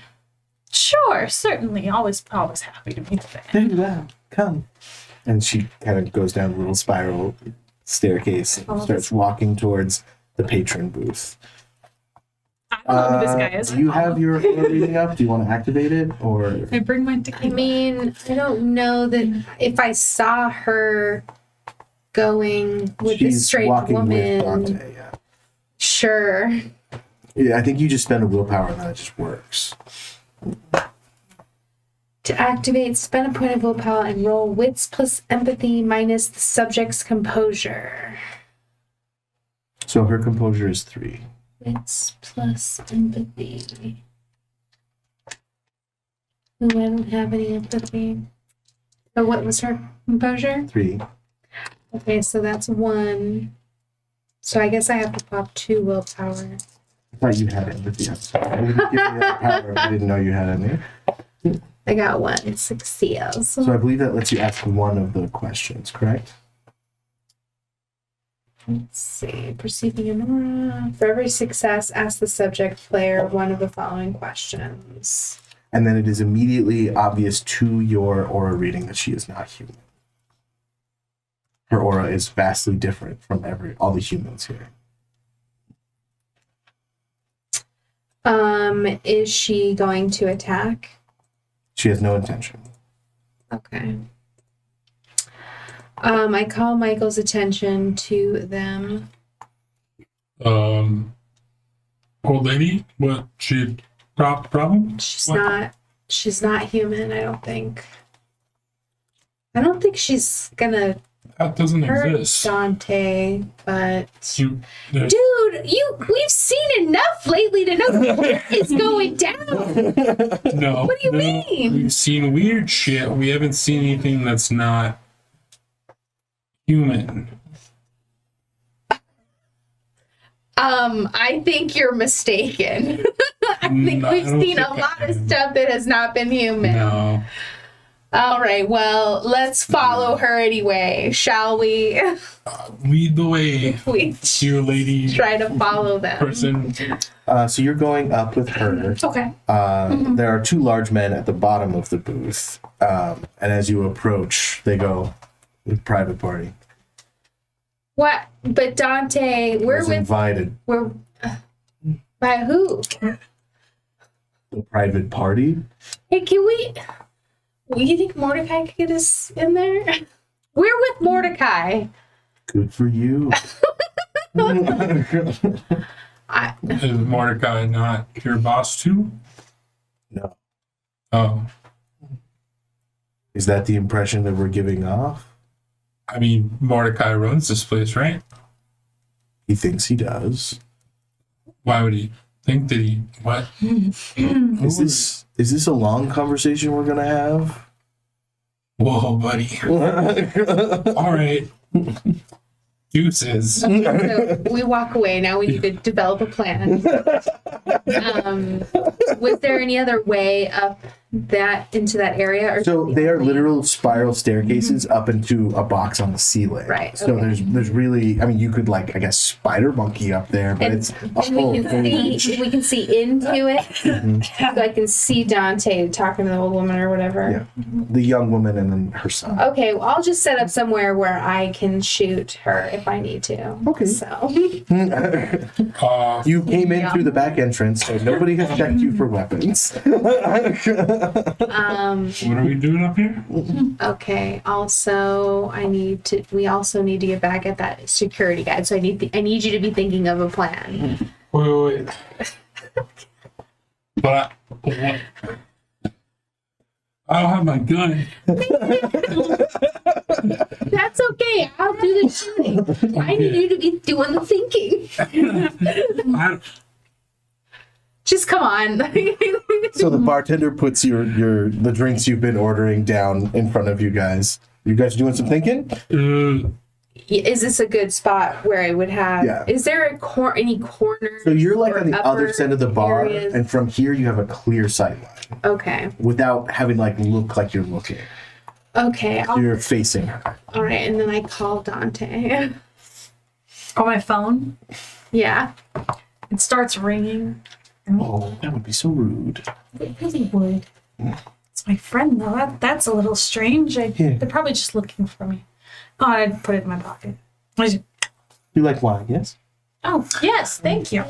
Sure, certainly. Always happy to meet a fan. Very well. Come. And she kind of goes down a little spiral staircase and starts walking towards the patron booth. I don't know who this guy is. Do you have your reading up? Do you want to activate it, or? I bring my I tequila. mean, I don't know that if I saw her going with this She's strange walking woman. with Dante, yeah. Sure. Yeah, I think you just spend a willpower and then it just works. To activate, spend a point of willpower and roll wits plus empathy minus the subject's composure. So her composure is 3. Wits plus empathy. Ooh, I don't have any empathy. So what was her composure? 3. Okay, so that's 1. So I guess I have to pop 2 willpower. I thought you had empathy. I'm sorry. I wouldn't give you that power if I didn't know you had any. I got 1 success. So I believe that lets you ask one of the questions, correct? Let's see. Perceiving an aura. For every success, ask the subject player one of the following questions. And then it is immediately obvious to your aura reading that she is not human. Her aura is vastly different from all the humans here. Is she going to attack? She has no intention. Okay. I call Michael's attention to them. Old lady, what she problem? She's not human, I don't think. I don't think she's gonna That doesn't hurt exist. Dante, but There's- dude, we've seen enough lately to know what is going down. No. What do you mean? We've seen weird shit. We haven't seen anything that's not human. I think you're mistaken. I think No, we've I don't seen a think lot I of am. stuff that has not been human. No. All right, well, let's follow her anyway, shall we? Lead the way, We dear lady try to follow them. person. So you're going up with her. Okay. There are 2 large men at the bottom of the booth. And as you approach, they go, private party. What? But Dante, we're Was with. invited. We're. By who? The private party? Hey, can we. You think Mordecai could get us in there? We're with Mordecai. Good for you. Is Mordecai not your boss too? No. Oh. Is that the impression that we're giving off? I mean, Mordecai runs this place, right? He thinks he does. Why would he think that he what? Is this a long conversation we're gonna have? Whoa, buddy. All right. Deuces. So we walk away. Now we need to develop a plan. Was there any other way up into that area? Or So they are literal spiral staircases up into a box on the ceiling. Right, So okay. there's really, I mean, you could like, I guess, spider monkey up there, but it's a and whole we can thing. see into it. So I can see Dante talking to the old woman or whatever. Yeah, the young woman and then her son. Okay, well, I'll just set up somewhere where I can shoot her if I need to. Okay. So You came in through the back entrance, so nobody has checked you for weapons. What are we doing up here? okay. Also, we also need to get back at that security guy. So I need you to be thinking of a plan. Wait. But what? I don't have my gun. That's okay. I'll do the shooting. I need you to be doing the thinking. Just come on. So the bartender puts the drinks you've been ordering down in front of you guys. You guys doing some thinking? Is this a good spot where I would have? Yeah. Is there any corner? So you're like or on the other upper side of the bar, areas? and from here you have a clear sight line Okay. without having like look like you're looking. Okay. You're facing her. All right, and then I call Dante. On my phone, Yeah. it starts ringing. Oh, that would be so rude. It really would. It's my friend, though. That's a little strange. They're probably just looking for me. Oh, I'd put it in my pocket. You like wine, yes? Oh, yes, thank you.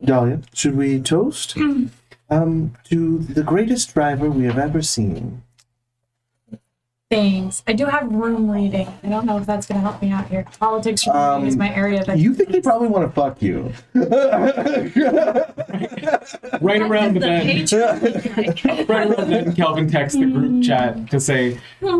Dahlia, should we toast? To the greatest driver we have ever seen. Thanks. I do have room reading. I don't know if that's going to help me out here. Politics room reading is my area. But You think they probably want to fuck you? Right around then, Kelvin texts the group chat to say,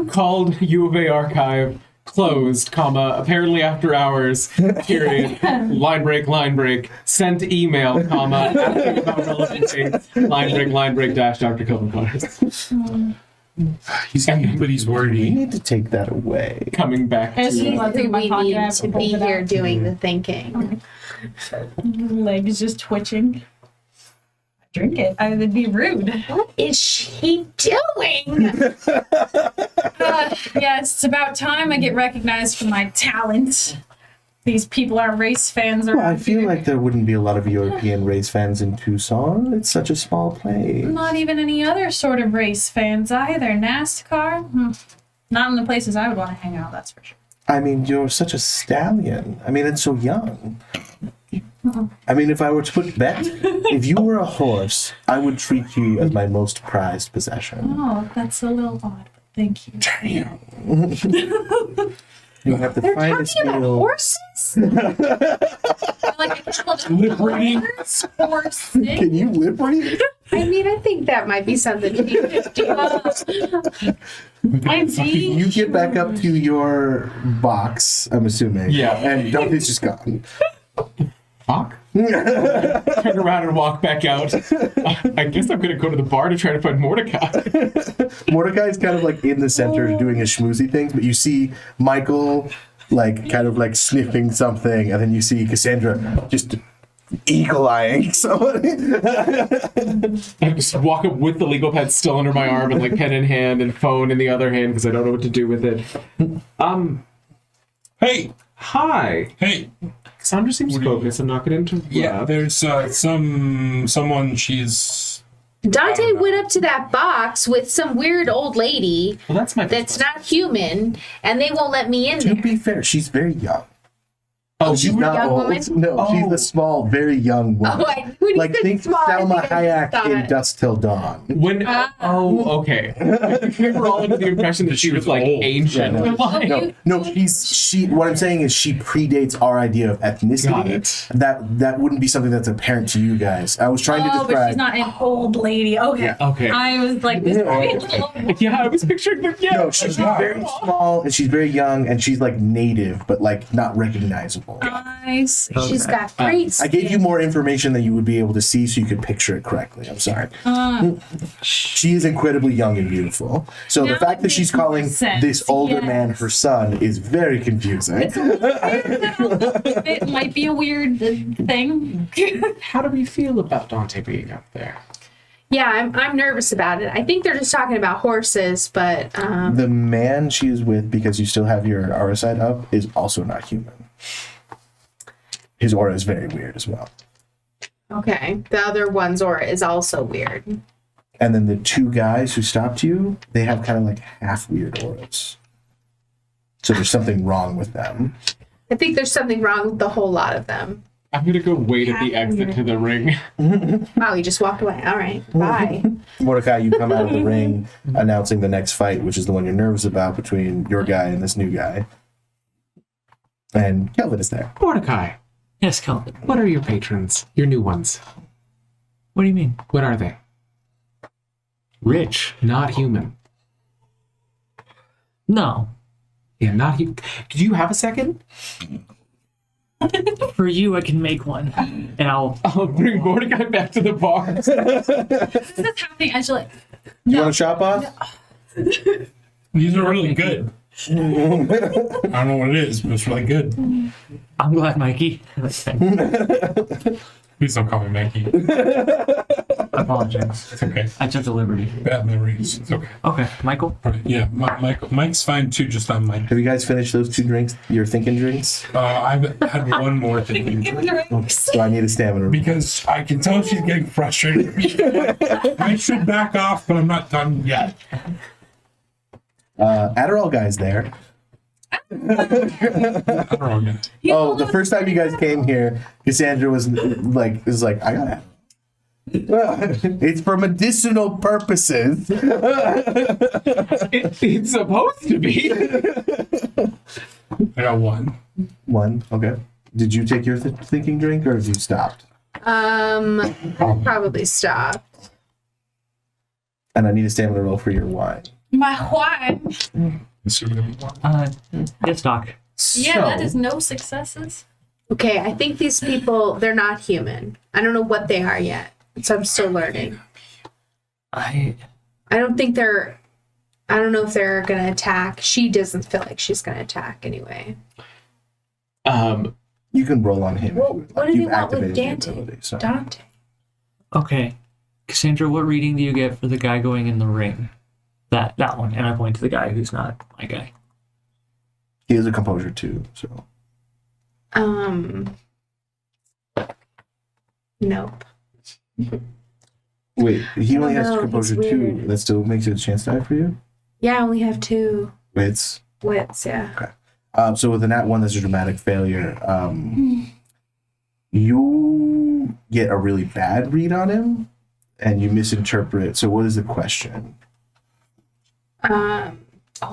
called U of A archive, closed, comma, apparently after hours, period, line break, sent email, comma, asking about relevant dates, line break, dash Dr. Kelvin Connors. He's but he's We wordy. need to take that away. Coming back I just to need to my We pocket. need I to pulled be it here out. doing the thinking. Legs just twitching. Drink it. It'd be rude. What is she doing? Yes, it's about time I get recognized for my talent. These people are race fans. Well, I feel like there wouldn't be a lot of European race fans in Tucson. It's such a small place. Not even any other sort of race fans either. NASCAR? Not in the places I would want to hang out, that's for sure. I mean, you're such a stallion. I mean, it's so young. I mean, if I were to put bet, if you were a horse, I would treat you as my most prized possession. Oh, that's a little odd. Thank you. You have the They're finest talking about meal. horses? Like a couple of Lip reading. horses. Can you lip read? I mean, I think that might be something you could do. I see. You get back up to your box, I'm assuming. Yeah. And Dante's just gone. fuck. Turn around and walk back out. I guess I'm gonna go to the bar to try to find Mordecai. Mordecai's kind of like in the center doing his schmoozy things, but you see Michael like kind of like sniffing something, and then you see Cassandra just eagle-eyeing somebody. I just walk up with the legal pad still under my arm and like pen in hand and phone in the other hand because I don't know what to do with it. Hey, Hi. hey. Cassandra seems focused. I'm not going to interrupt. Yeah, there's someone. She's Dante went up to that box with some weird old lady Well, that's my. that's not human, and they won't let me in To there. be fair, she's very young. Oh, She's you were not young old. woman? No, she's the small, very young woman. Oh, when Like he think said small, Salma I think I Hayek thought- in Dusk Till Dawn. when. Okay. We were all under the impression that she was like old. ancient. Yeah, Like, No, she. What I'm saying is she predates our idea of ethnicity. Got it. That wouldn't be something that's apparent to you guys. I was trying to Oh, but describe. she's not an old lady. Okay. Yeah. Okay. I was like, this Yeah, I was picturing the. Yeah. No, she's very small and she's very young and she's like native, but like not recognizable. I eyes. She's got great skin. I gave you more information than you would be able to see so you could picture it correctly. I'm sorry. She is incredibly young and beautiful. So the Now fact that it she's makes calling sense, this older yes. man her son is very confusing. It might be a weird thing. How do we feel about Dante being up there? Yeah, I'm nervous about it. I think they're just talking about horses, but The man she is with, because you still have your aura side up, is also not human. His aura is very weird as well. okay. The other one's aura is also weird. And then the two guys who stopped you, they have kind of like half weird auras. So there's something wrong with them. I think there's something wrong with the whole lot of them. I'm gonna go wait at the exit to the ring. Wow, he just walked away. All right, bye. Mordecai, you come out of the ring announcing the next fight, which is the one you're nervous about between your guy and this new guy. And Kelvin is there. Mordecai, Yes, Calvin. what are your patrons? Your new ones. What do you mean? What are they? Rich? Not human. No. Yeah, not human. Do you have a second? For you, I can make one, and I'll. I'll bring Mordecai back to the bar. This is happening. I should like. You want to shop off? These are really good. I don't know what it is, but it's really good. I'm glad, Mikey. Please don't call me Maggie. I apologize. It's okay. I took the liberty. Bad memories. It's okay. Okay, Michael. All right. Yeah, Mike's fine too. Just on Mike. Have you guys finished those two drinks, your thinking drinks? I've had one more thing So I need a stamina. because I can tell she's getting frustrated. I should back off, but I'm not done yet. Adderall guy's there. I don't know. Oh, the first time you guys came here, Cassandra was like, I got it. It's for medicinal purposes. It's supposed to be. I got one. One, okay. Did you take your thinking drink, or have you stopped? Probably stop. And I need a stamina roll for your wine. My wine. Yes, Doc. Yeah, that is no successes. Okay, I think these people, they're not human. I don't know what they are yet. So I'm still learning. I don't know if they're going to attack. She doesn't feel like she's going to attack anyway. You can roll on him. Well, what do You've they want with activated the Dante? ability, so. Dante. Okay, Cassandra. What reading do you get for the guy going in the ring? That one, and I point to the guy who's not my guy. He has a composure too, so. Nope. Wait, he only has know, composure it's 2. weird. That still makes it a chance die for you? Yeah, I only have 2 Wits. wits, yeah. So with a nat 1, that's a dramatic failure. You get a really bad read on him, and you misinterpret. So what is the question? I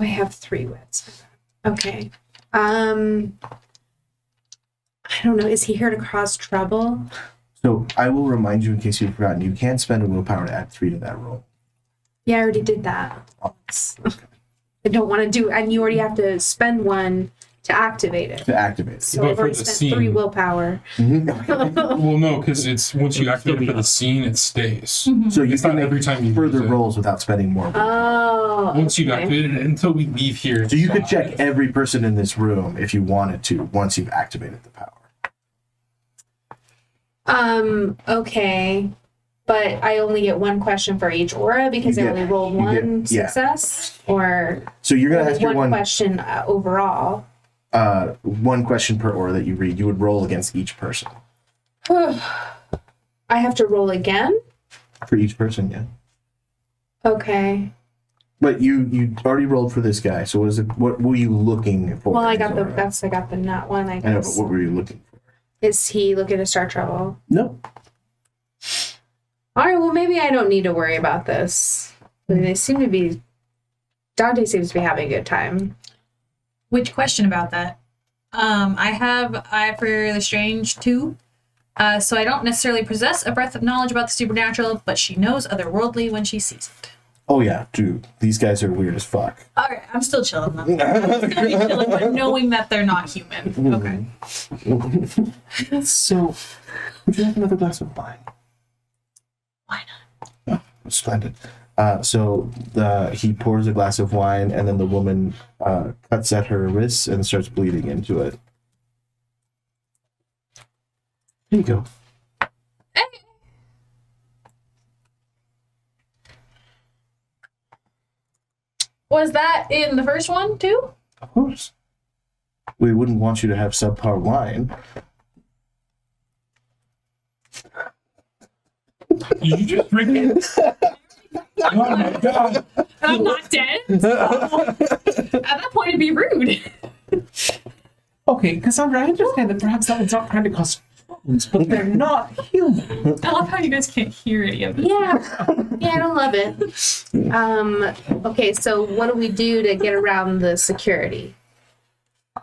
have 3 wits. Okay. I don't know. Is he here to cause trouble? So I will remind you, in case you've forgotten, you can spend a willpower to add 3 to that roll. Yeah, I already did that. I don't want to do, and you already have to spend 1 to activate it. To activate it. So But I've for already the spent scene- 3 willpower. Well, no, because it's once you activate it for the scene, it stays. So you It's not can every time you further use it. rolls without spending more. Oh. Once you've okay. activated it, until we leave here. So you could it's check live. every person in this room if you wanted to, once you've activated the power. Okay. But I only get 1 question for each aura because You I get- only rolled you 1 get- yeah. success? Or So you're going to ask your one one question overall? one question per aura that you read. You would roll against each person. I have to roll again? For each person, yeah. Okay. But you already rolled for this guy. So what were you looking for? Well, I in got his aura? I got the nut one, I I know, but guess. what were you looking for? Is he looking to start trouble? No. All right, well, maybe I don't need to worry about this. They seem to be. Dante seems to be having a good time. Which question about that? I have for the strange 2. So I don't necessarily possess a breadth of knowledge about the supernatural, but she knows otherworldly when she sees it. Oh yeah, dude. These guys are weird as fuck. Okay, I'm still chilling though. I'm still be chilling, but knowing that they're not human. Okay. So, would you like another glass of wine? Why not? Splendid. So he pours a glass of wine, and then the woman cuts at her wrists and starts bleeding into it. Here you go. Was that in the first one too? Of course. We wouldn't want you to have subpar wine. Did you just drink it? Oh my god. I'm not dead. So at that point, it'd be rude. Okay, Cassandra, I understand that perhaps that one's not trying to cause problems, but they're not human. I love how you guys can't hear any of it. Yeah, I don't love it. Okay, so what do we do to get around the security?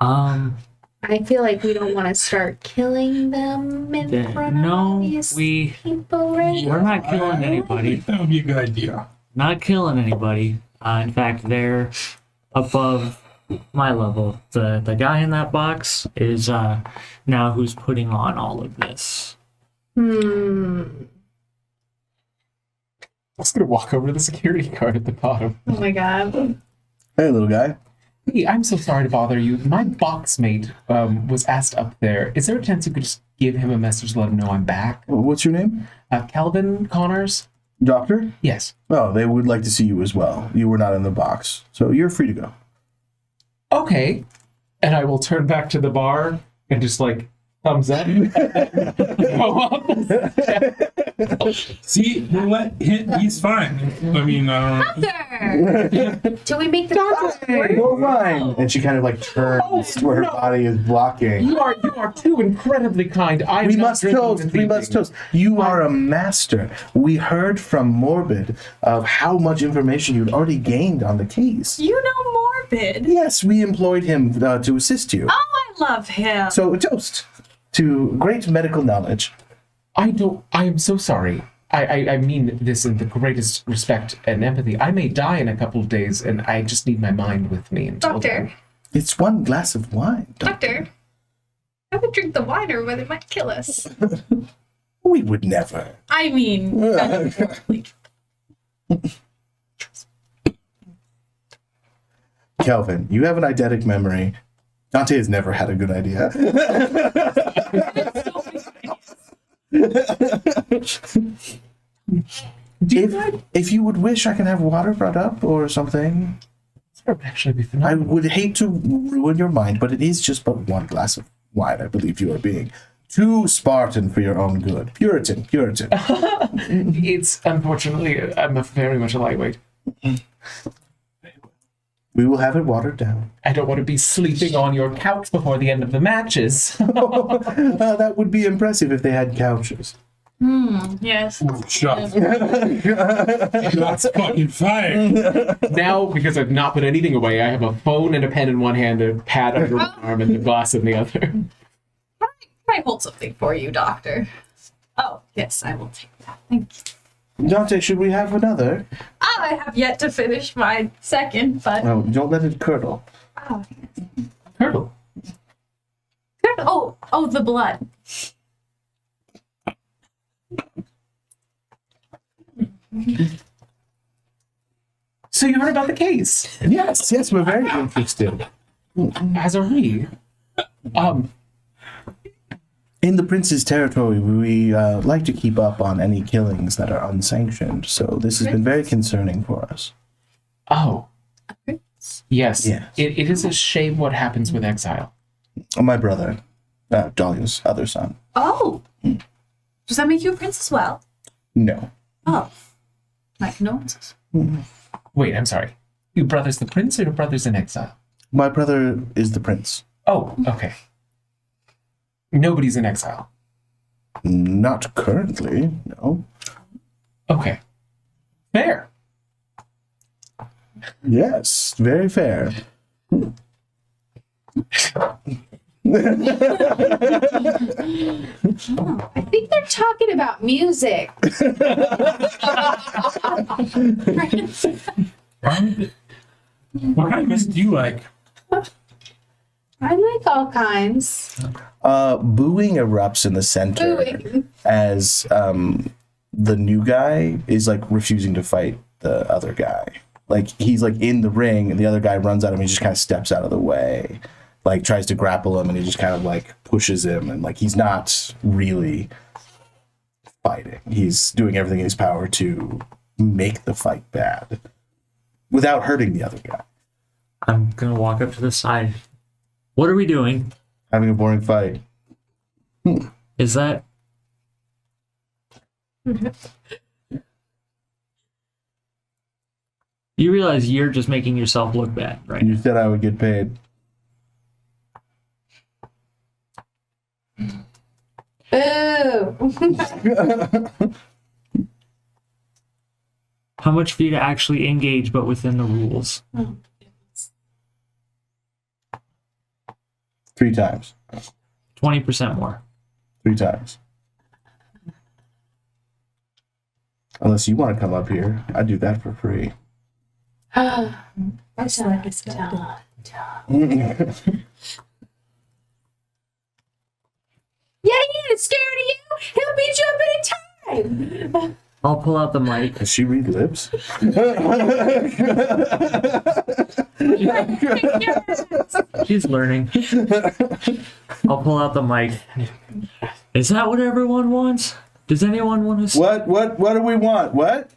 I feel like we don't want to start killing them in front of all these people, right? We're not killing anybody. That would be a good idea. Not killing anybody. In fact, they're above my level. The guy in that box is now who's putting on all of this. I was gonna walk over to the security guard at the bottom. Oh my god. Hey, little guy. Hey, I'm so sorry to bother you. My box mate was asked up there. Is there a chance you could just give him a message to let him know I'm back? What's your name? Calvin Connors? Doctor? Yes. Oh, they would like to see you as well. You were not in the box, so you're free to go. Okay. And I will turn back to the bar and just like thumbs up. Go up. See, we'll let him, he's fine. I mean, Doctor! Till we make the doctor. Go fine. And she kind of like turns to where her body is blocking. You are too incredibly kind. We must toast. You are a master. We heard from Morbid of how much information you'd already gained on the case. You know Morbid. Yes, we employed him to assist you. Oh, I love him. So a toast to great medical knowledge. I am so sorry. I mean this in the greatest respect and empathy. I may die in a couple of days, and I just need my mind with me until Doctor. then. It's one glass of wine. Doctor. I would drink the wine or it might kill us. We would never. I mean, metaphorically. Kelvin, you have an eidetic memory. Dante has never had a good idea. If you would wish, I can have water brought up or something. That would actually be I phenomenal. would hate to ruin your mind, but it is just but one glass of wine. I believe you are being too Spartan for your own good. Puritan. It's unfortunately, I'm very much a lightweight. We will have it watered down. I don't want to be sleeping on your couch before the end of the matches. That would be impressive if they had couches. Yes. shut. That's fucking fire. Now, because I've not put anything away, I have a phone and a pen in one hand, a pad under one arm, and the glass in the other. Can I hold something for you, Doctor? Oh, yes, I will take that. Thank you. Dante, should we have another? I have yet to finish my second, but... No, don't let it curdle. Oh, Turtle. oh, the blood. So you heard about the case? Yes, we're very interested. As are we. In the prince's territory, we like to keep up on any killings that are unsanctioned, so this has been very concerning for us. Oh. Yes. Yes. It is a shame what happens with exile. My brother, Dahlia's other son. Oh. Does that make you a prince as well? No. Oh. My condolences. Wait, I'm sorry. Your brother's the prince or your brother's in exile? My brother is the prince. Oh, okay. Nobody's in exile. Not currently, no. Okay. Fair. Yes, very fair. I think they're talking about music. What kind of music do you like? I like all kinds. Booing erupts in the center Booing. as the new guy is like refusing to fight the other guy. Like he's like in the ring and the other guy runs at him and he just kind of steps out of the way, like tries to grapple him and he just kind of like pushes him and like he's not really fighting. He's doing everything in his power to make the fight bad without hurting the other guy. I'm gonna walk up to the side. What are we doing? Having a boring fight. Is that? You realize you're just making yourself look bad, right? You said I would get paid. Boo. How much for you to actually engage, but within the rules? 3 times. 20% more. 3 times. Unless you want to come up here, I'd do that for free. That's not done. Yeah, he ain't scared of you. He'll beat you up anytime. I'll pull out the mic. Does she read lips? She's learning. I'll pull out the mic. Is that what everyone wants? Does anyone want to? What do we want? What?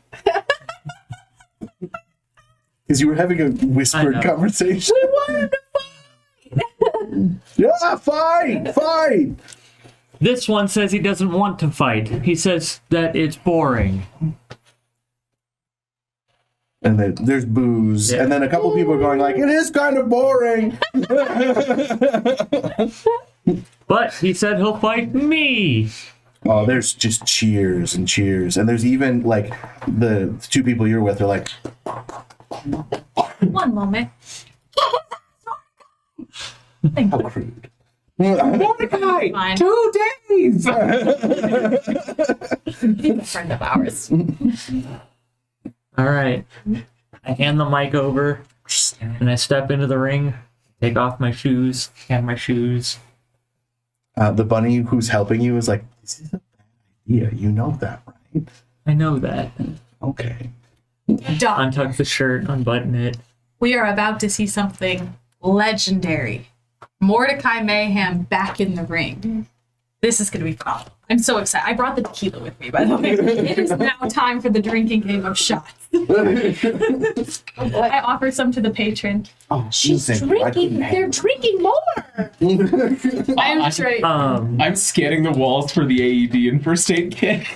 Because you were having a whispered conversation. We want him to fight. Yeah, fight! This one says he doesn't want to fight. He says that it's boring. And then there's booze. Yeah. And then a couple people are going like, it is kind of boring. But he said he'll fight me. Oh, there's just cheers and cheers. And there's even like the 2 people you're with are like, One moment. how crude. Mordecai! Fine. 2 days! He's a friend of ours. All right. I hand the mic over and I step into the ring, take off my shoes, hand my shoes. The bunny who's helping you is like, this is a bad idea. You know that, right? I know that. Okay. Doc, Untuck the shirt, unbutton it. we are about to see something legendary. Mordechai Mayhem back in the ring. This is going to be phenomenal. I'm so excited. I brought the tequila with me, by the way. It is now time for the drinking game of shots. I offer some to the patron. Oh, She's drinking. They're drinking more. I am straight. I'm scanning the walls for the AED and first aid kit.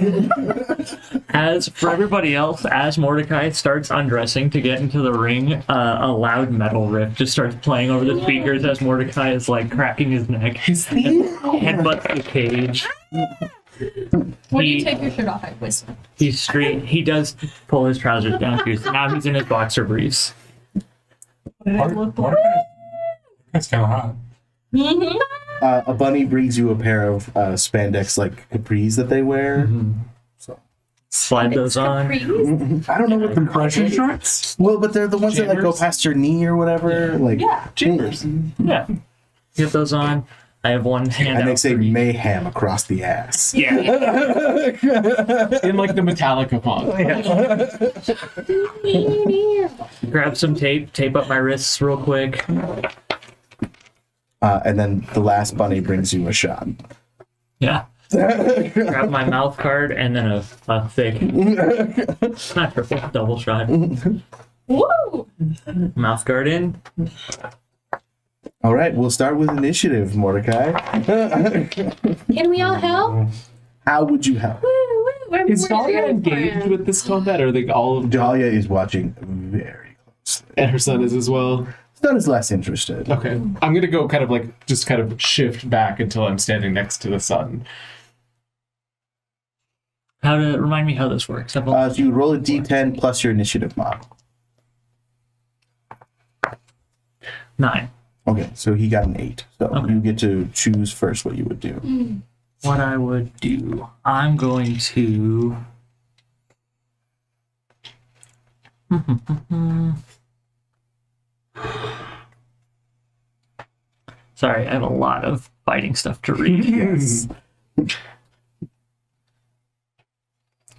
As for everybody else, as Mordecai starts undressing to get into the ring, a loud metal riff just starts playing over the speakers as Mordecai is like cracking his neck. Headbutts the cage. When you take your shirt off, I whisper. He's straight. He does pull his trousers down too. So now he's in his boxer briefs. What did I look like? That's kind of hot. Mm-hmm. A bunny brings you a pair of spandex like capris that they wear. So Slide those on. Capris? I don't know what the Compression shorts? Well, but they're the ones that like go Chambers? past your knee or whatever. Like Yeah. Chambers. Yeah. Get those on. I have one hand and they out say for you. mayhem across the ass. Yeah. In like the Metallica font. Grab some tape up my wrists real quick. And then the last bunny brings you a shot. Yeah. Grab my mouth guard and then a thick, not triple, double shot. Woo! Mouth guard in. All right, we'll start with initiative, Mordecai. Can we all help? How would you help? Woo, woo. Is Dahlia We're engaged with this combat? Or are they all of Dahlia is watching very closely. and her son is as well? Son is less interested. Okay. I'm gonna go kind of like just kind of shift back until I'm standing next to the sun. How to remind me how this works? So you roll a d10 plus your initiative mod. 9. Okay, so he got an 8. So Okay. you get to choose first what you would do. What I would do, I'm going to. Sorry, I have a lot of fighting stuff to read. Yes.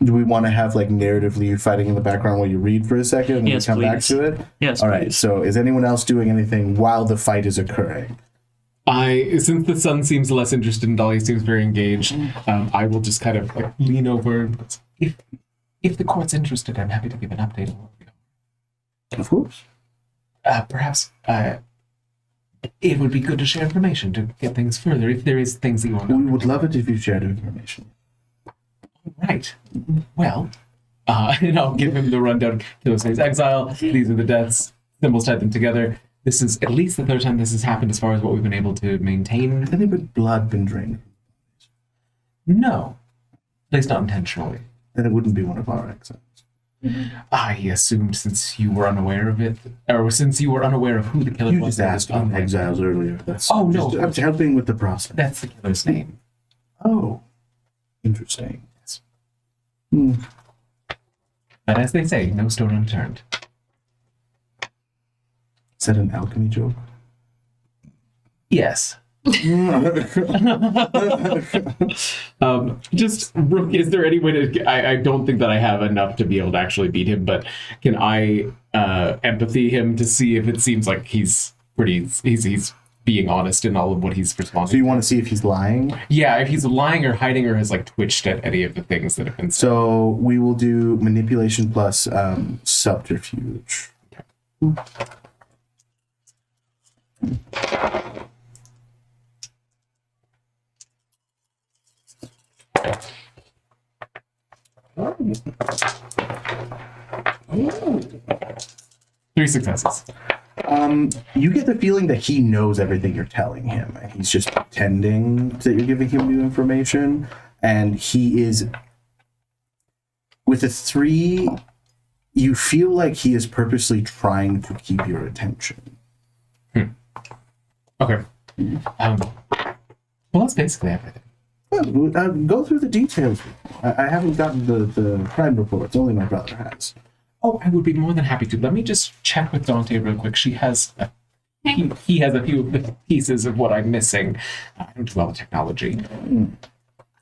Do we want to have like narratively you fighting in the background while you read for a second and Yes, then we come please. back to it? Yes, All right. please. So is anyone else doing anything while the fight is occurring? Since the son seems less interested and Dolly seems very engaged, I will just kind of like lean over. If the court's interested, I'm happy to give an update on what we know. Of course. Perhaps it would be good to share information to get things further if there is things that you want to We know. would love it if you shared information. Right. Well, and I'll give him the rundown. Killer's face exile. These are the deaths. Symbols tied them together. This is at least the third time this has happened as far as what we've been able to maintain. Has any blood been drained? No. At least not intentionally. Then it wouldn't be one of our exiles. I assumed since you were unaware of it, or since you were unaware of who the killer You was. just asked about exiles earlier. That's Oh, no. I'm helping with the process. That's the killer's name. Oh, interesting. But as they say, no stone unturned. Is that an alchemy joke? Yes. Just, Rook, is there any way to... I don't think that I have enough to be able to actually beat him, but can I empathy him to see if it seems like he's being honest in all of what he's responding So you want to see if he's lying? Yeah, if he's lying or hiding or has like twitched at any of the things that have been said. So we will do manipulation plus subterfuge. Three successes. You get the feeling that he knows everything you're telling him, and he's just pretending that you're giving him new information. And he is, with a 3, you feel like he is purposely trying to keep your attention. Okay. Well, that's basically everything. Well, go through the details. I haven't gotten the crime reports. Only my brother has. Oh, I would be more than happy to. Let me just check with Dante real quick. He has a few of the pieces of what I'm missing. I don't do well with technology.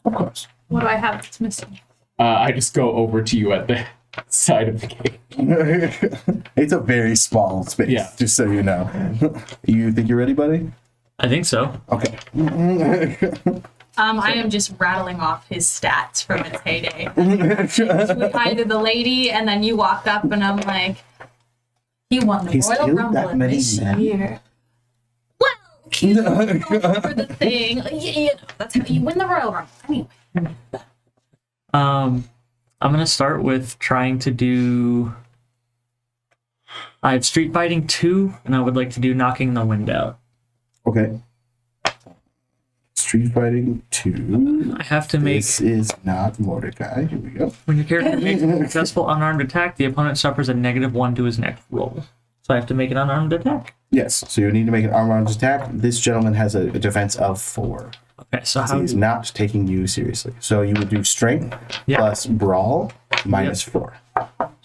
Of course. What do I have that's missing? I just go over to you at the side of the gate. It's a very small space, Yeah. just so you know. You think you're ready, buddy? I think so. Okay. I am just rattling off his stats from his heyday. We hi to the lady, and then you walk up, and I'm like, he won the He's Royal killed Rumble that many this men? year. Well, he's over the thing. You know, that's how you win the Royal Rumble. Anyway. I'm gonna start with trying to do. I have street fighting 2, and I would like to do knocking the wind out. Okay. Street fighting 2. I have to make This is not Mordecai. Here we go. when your character makes a successful unarmed attack, the opponent suffers a -1 to his next roll. So I have to make an unarmed attack. Yes, so you need to make an armed attack. This gentleman has a defense of 4. Okay, so So how? he's not taking you seriously. So you would do strength Yeah. plus brawl minus 4.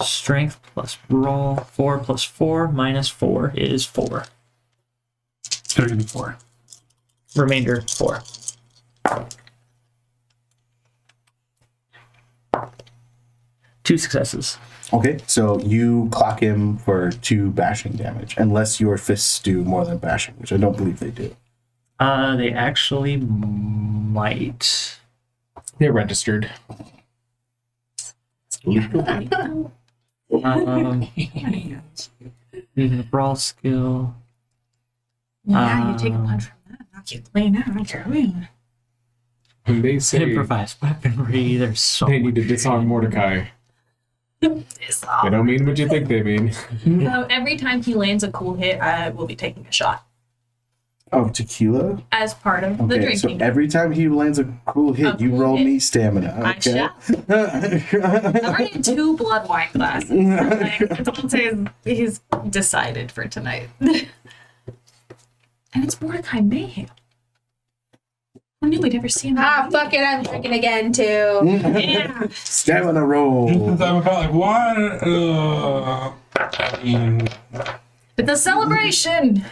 Strength plus brawl 4 plus 4 minus 4 is 4. It's gotta be 4. Remainder 4. Two successes. Okay, so you clock him for 2 bashing damage, unless your fists do more than bashing, which I don't believe they do. They actually might. They're registered. Using the brawl skill. Yeah, you take a punch from that, knock you clean out. When they say Improvised weaponry. There's so they need to disarm Mordecai, they don't mean what you think they mean. Every time he lands a cool hit, I will be taking a shot Of tequila? as part of the Okay, so drinking. every time he lands a cool hit, A you cool roll hit. me stamina. I Okay. shall. I've already had 2 blood wine glasses. Like, Dante is he's decided for tonight. And it's Mordechai Mayhem. I knew we'd never see him. Fuck it, I'm drinking again too. Yeah. Stamina roll. I'm about like, what? I mean, It's a celebration.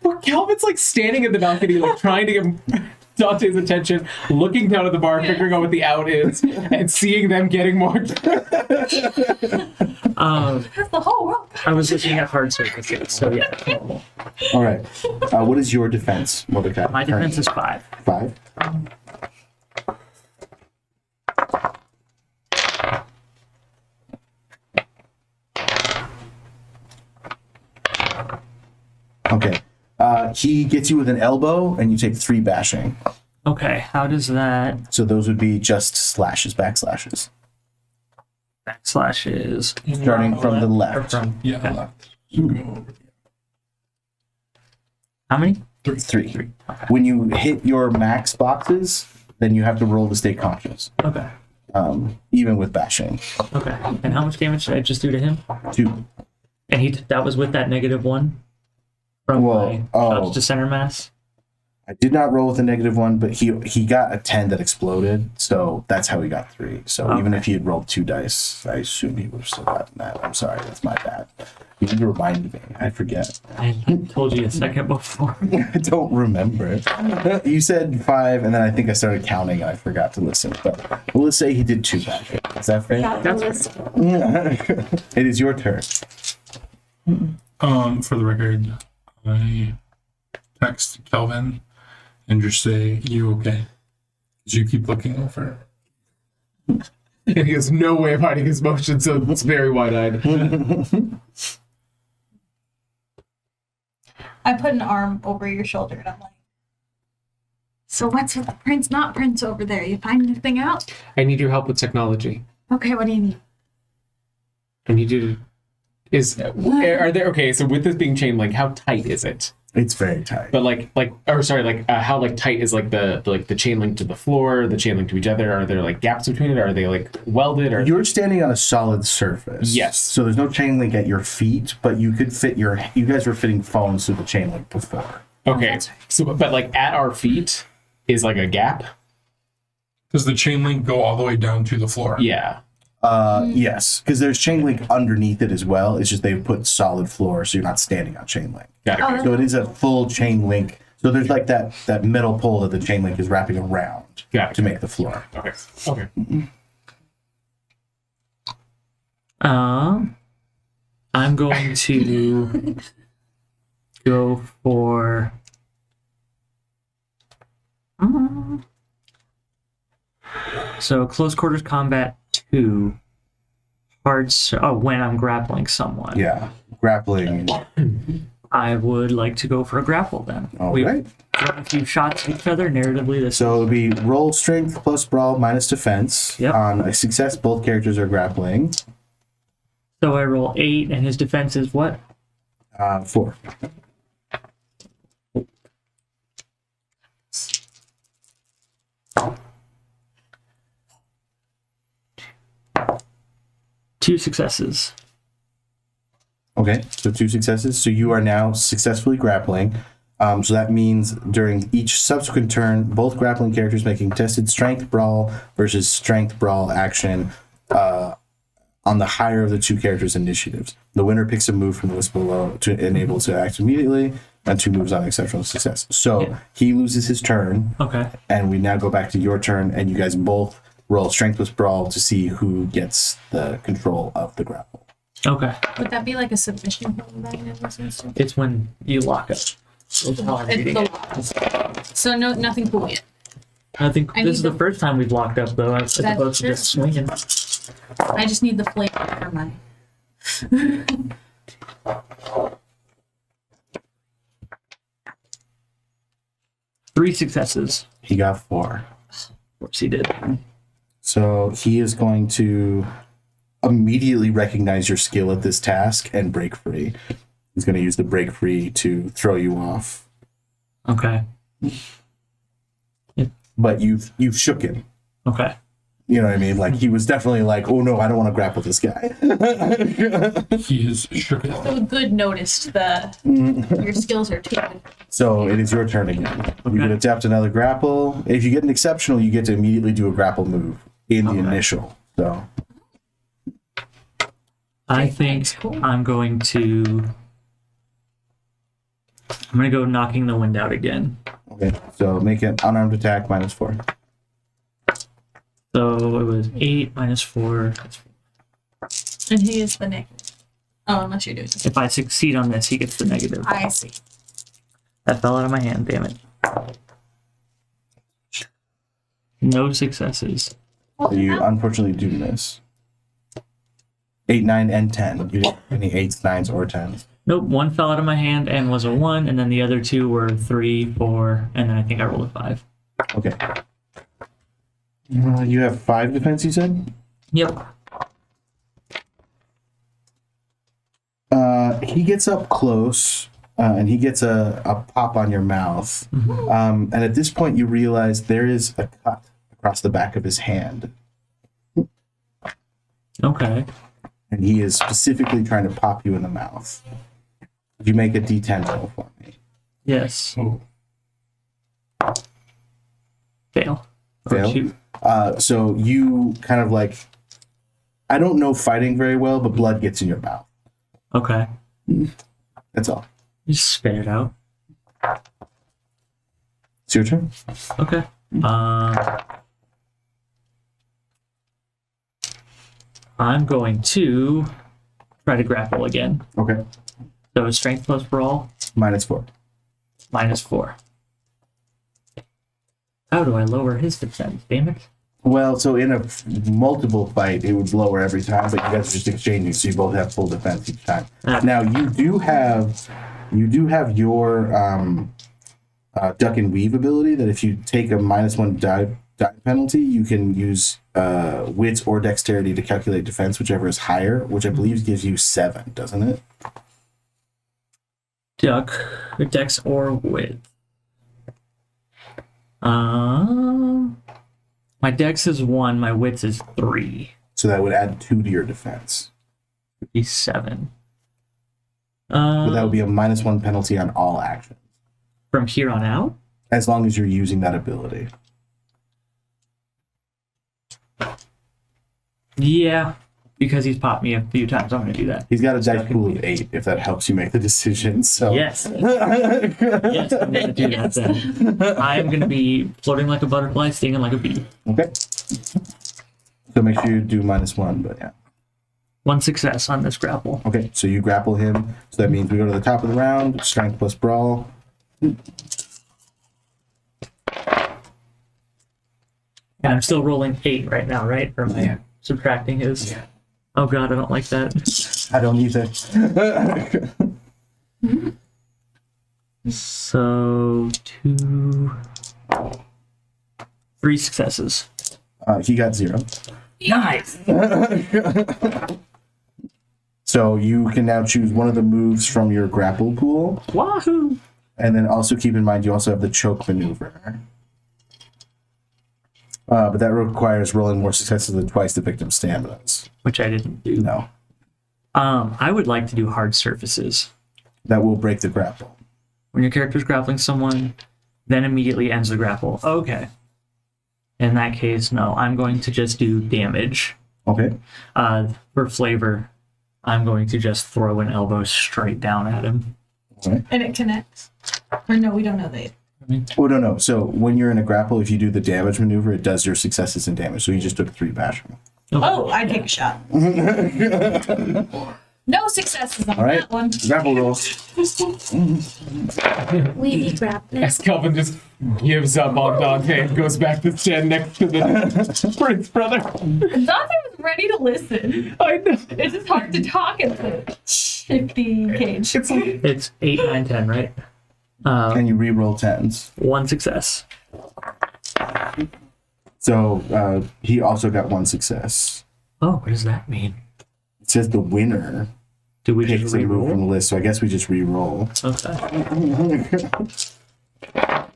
Poor Calvin's like standing in the balcony, like trying to get Dante's attention, looking down at the bar, figuring out what the out is, and seeing them getting more. That's the whole world. I was looking at hard surfaces, so yeah. All right. What is your defense, Mordecai? My defense is 5. 5. Okay. He gets you with an elbow, and you take 3 bashing. Okay, how does that So those would be just slashes, backslashes. backslashes? Starting from the Or left. from, yeah, okay. left. So go over. How many? 3. When you hit your max boxes, then you have to roll to stay conscious, Okay. even with bashing. Okay. And how much damage did I just do to him? 2. And that was with that -1 from Well, my oh. shots to center mass. I did not roll with a -1, but he got a 10 that exploded, so that's how he got 3. So even Okay. if he had rolled 2 dice, I assume he would have still gotten that. I'm sorry, that's my bad. You need to remind me. I forget. I told you a second before. I don't remember. You said 5, and then I think I started counting, and I forgot to listen. But well, let's say he did 2 bashing. Is that fair? It is your turn. For the record, I text Kelvin and just say, "You okay?" Because you keep looking over. And he has no way of hiding his motion, so it's very wide-eyed. I put an arm over your shoulder and I'm like, so what's with the prince, not prince over there? You find anything out? I need your help with technology. Okay, what do you need? I need you to... Are there... Okay, so with this being chain link, how tight is it? It's very tight. But how like tight is like the chain link to the floor, the chain link to each other? Are there like gaps between it? Are they like welded? Or You're standing on a solid surface. Yes. So there's no chain link at your feet, but you could fit you guys were fitting phones through the chain link before. okay, that's right. so but like at our feet is like a gap. Does the chain link go all the way down to the floor? Yeah. Yes, because there's chain link underneath it as well. It's just they put solid floor, so you're not standing on chain link. Got it. Oh, So it is a full chain link. So there's like that metal pole that the chain link is wrapping around Got it. to make the floor. Okay. Okay. I'm going to go for. So close quarters combat 2. When I'm grappling someone. Yeah, grappling. I would like to go for a grapple then. All We've right. thrown a few shots at each other. Narratively, this So it'll be roll strength plus brawl minus defense. Yep. On a success, both characters are grappling. So I roll 8, and his defense is what? 4. Two successes. Okay, so 2 successes. So you are now successfully grappling. So that means during each subsequent turn, both grappling characters make a contested strength brawl versus strength brawl action on the higher of the 2 characters' initiatives. The winner picks a move from the list below to enable to act immediately, and 2 moves on exceptional success. So Yeah. he loses his turn, Okay. and we now go back to your turn, and you guys both roll strength plus brawl to see who gets the control of the grapple. Okay. Would that be like a submission from that in this instance? It's when you lock up. That's how I'm It's reading the it. lock. So nothing cool yet. I think I this is need the first time we've locked up, though, as That's opposed to true. just swinging. I just need the flavor for my. 3 successes. He got 4. Of course he did. So he is going to immediately recognize your skill at this task and break free. He's going to use the break free to throw you off. Okay. But you've shook him. Okay. You know what I mean? Like, he was definitely like, oh no, I don't want to grapple this guy. He is shook it. So good noticed your skills are too good. So it is your turn again. You can attempt another grapple. If you get an exceptional, you get to immediately do a grapple move in the initial. So I think I'm going to go knocking the wind out again. okay, so make an unarmed attack -4. So it was 8 minus 4. And he is the negative. Oh, unless you're doing it. If I succeed on this, he gets the negative. I see. That fell out of my hand, damn it. No successes. So you unfortunately do miss. 8, 9, and 10. You didn't have any 8s, 9s, or 10s. Nope, one fell out of my hand and was a 1, and then the other 2 were 3, 4, and then I think I rolled a 5. Okay. You have 5 defense, you said? Yep. He gets up close, and he gets a pop on your mouth. And at this point, you realize there is a cut across the back of his hand. Okay. And he is specifically trying to pop you in the mouth. Could you make a D10 roll for me? Yes. Oh, Fail. Or Fail? shoot. So you kind of like, I don't know fighting very well, but blood gets in your mouth. Okay. That's all. Just spit it out. It's your turn. Okay. I'm going to try to grapple again. Okay. So strength plus brawl, -4. -4. How do I lower his defense? Damn it. Well, so in a multiple fight, it would lower every time, but you guys are just exchanging, so you both have full defense each time. Now you do have your duck and weave ability that if you take a -1 die penalty, you can use wits or dexterity to calculate defense, whichever is higher, which I believe gives you 7, doesn't it? Duck, dex, or width. My dex is 1, my wits is 3. So that would add 2 to your defense. Would be 7. But that would be a -1 penalty on all actions, From here on out? as long as you're using that ability. Yeah, because he's popped me a few times. I'm going to do that. He's got a dice pool of 8, if that helps you make the decision. So Yes. Yes, I'm going to do that then. I'm going to be floating like a butterfly, stinging like a bee. Okay. So make sure you do -1, but yeah. 1 success on this grapple. Okay, so you grapple him. So that means we go to the top of the round, strength plus brawl. And I'm still rolling 8 right now, right? Or am I subtracting his? Yeah. Oh god, I don't like that. I don't either. So 3 successes. He got 0. Nice. So you can now choose one of the moves from your grapple pool. Wahoo! And then also keep in mind you also have the choke maneuver. But that requires rolling more successes than twice the victim's stamina. Which I didn't do. No. I would like to do hard surfaces. That will break the grapple. When your character's grappling someone, then immediately ends the grapple. Okay. In that case, no. I'm going to just do damage. Okay. For flavor, I'm going to just throw an elbow straight down at him. And it connects. Or no, we don't know that. Oh, no. So when you're in a grapple, if you do the damage maneuver, it does your successes and damage. So you just took 3 bashing. Okay. Oh, I take a shot. No successes on All right. that one. Grapple roll. We be grappling. As Kelvin just gives up on Dante and goes back to stand next to the prince brother. Dante was ready to listen. I know. It's just hard to talk at the 50 cage. It's 8, 9, 10, right? And you re-roll 10s. 1 success. So he also got 1 success. Oh, what does that mean? It says the winner Do we picks just a move from re-roll? the list, so I guess we just re-roll. Okay.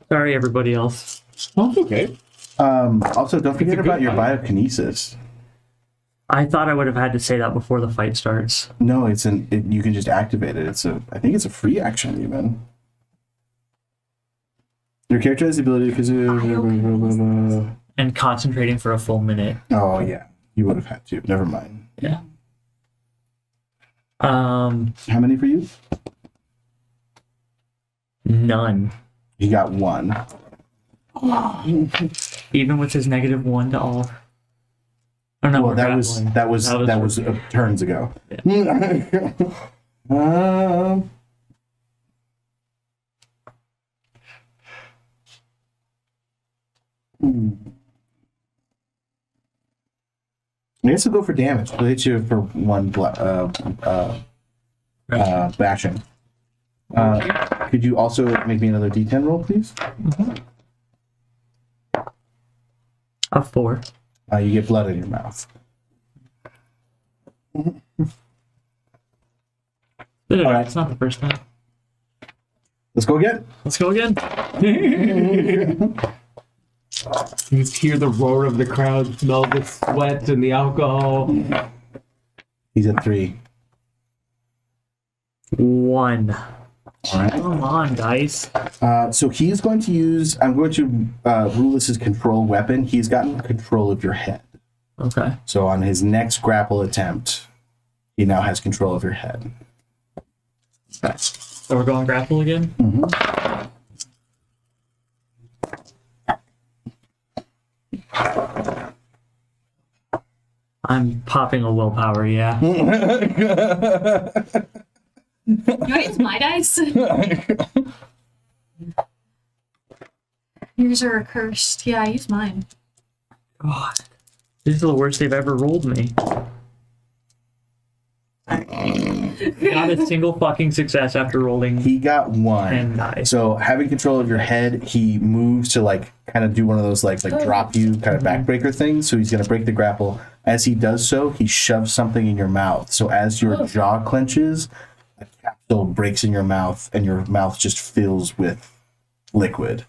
Sorry, everybody else. Oh, okay. Also, don't forget about your biokinesis. I thought I would have had to say that before the fight starts. No, you can just activate it. I think it's a free action even. Your character has the ability to And concentrating for a full minute. Oh yeah, you would have had to. Never mind. Yeah. How many for you? None. You got 1. Even with his -1 to all. Oh no, Well, that was turns ago. Yeah. I guess we'll go for damage. We'll hit you for 1 bashing. Could you also make me another D10 roll, please? A 4. You get blood in your mouth. All right. It's not the first time. Let's go again. Let's go again. You just hear the roar of the crowd, smell the sweat and the alcohol. He's at 3. 1. All right. Come on, guys. So he's going to use. I'm going to rule this as control weapon. He's gotten control of your head. Okay. So on his next grapple attempt, he now has control of your head. Okay. So we're going grapple again? I'm popping a willpower, yeah. You want to use my dice? Yours are cursed. Yeah, I use mine. God. This is the worst they've ever rolled me. Not a single fucking success after rolling. He got 1. 10 dice. So having control of your head, he moves to kind of do one of those like drop you kind of backbreaker things. So he's gonna break the grapple. As he does so, he shoves something in your mouth. So as your jaw clenches, a capsule breaks in your mouth, and your mouth just fills with liquid.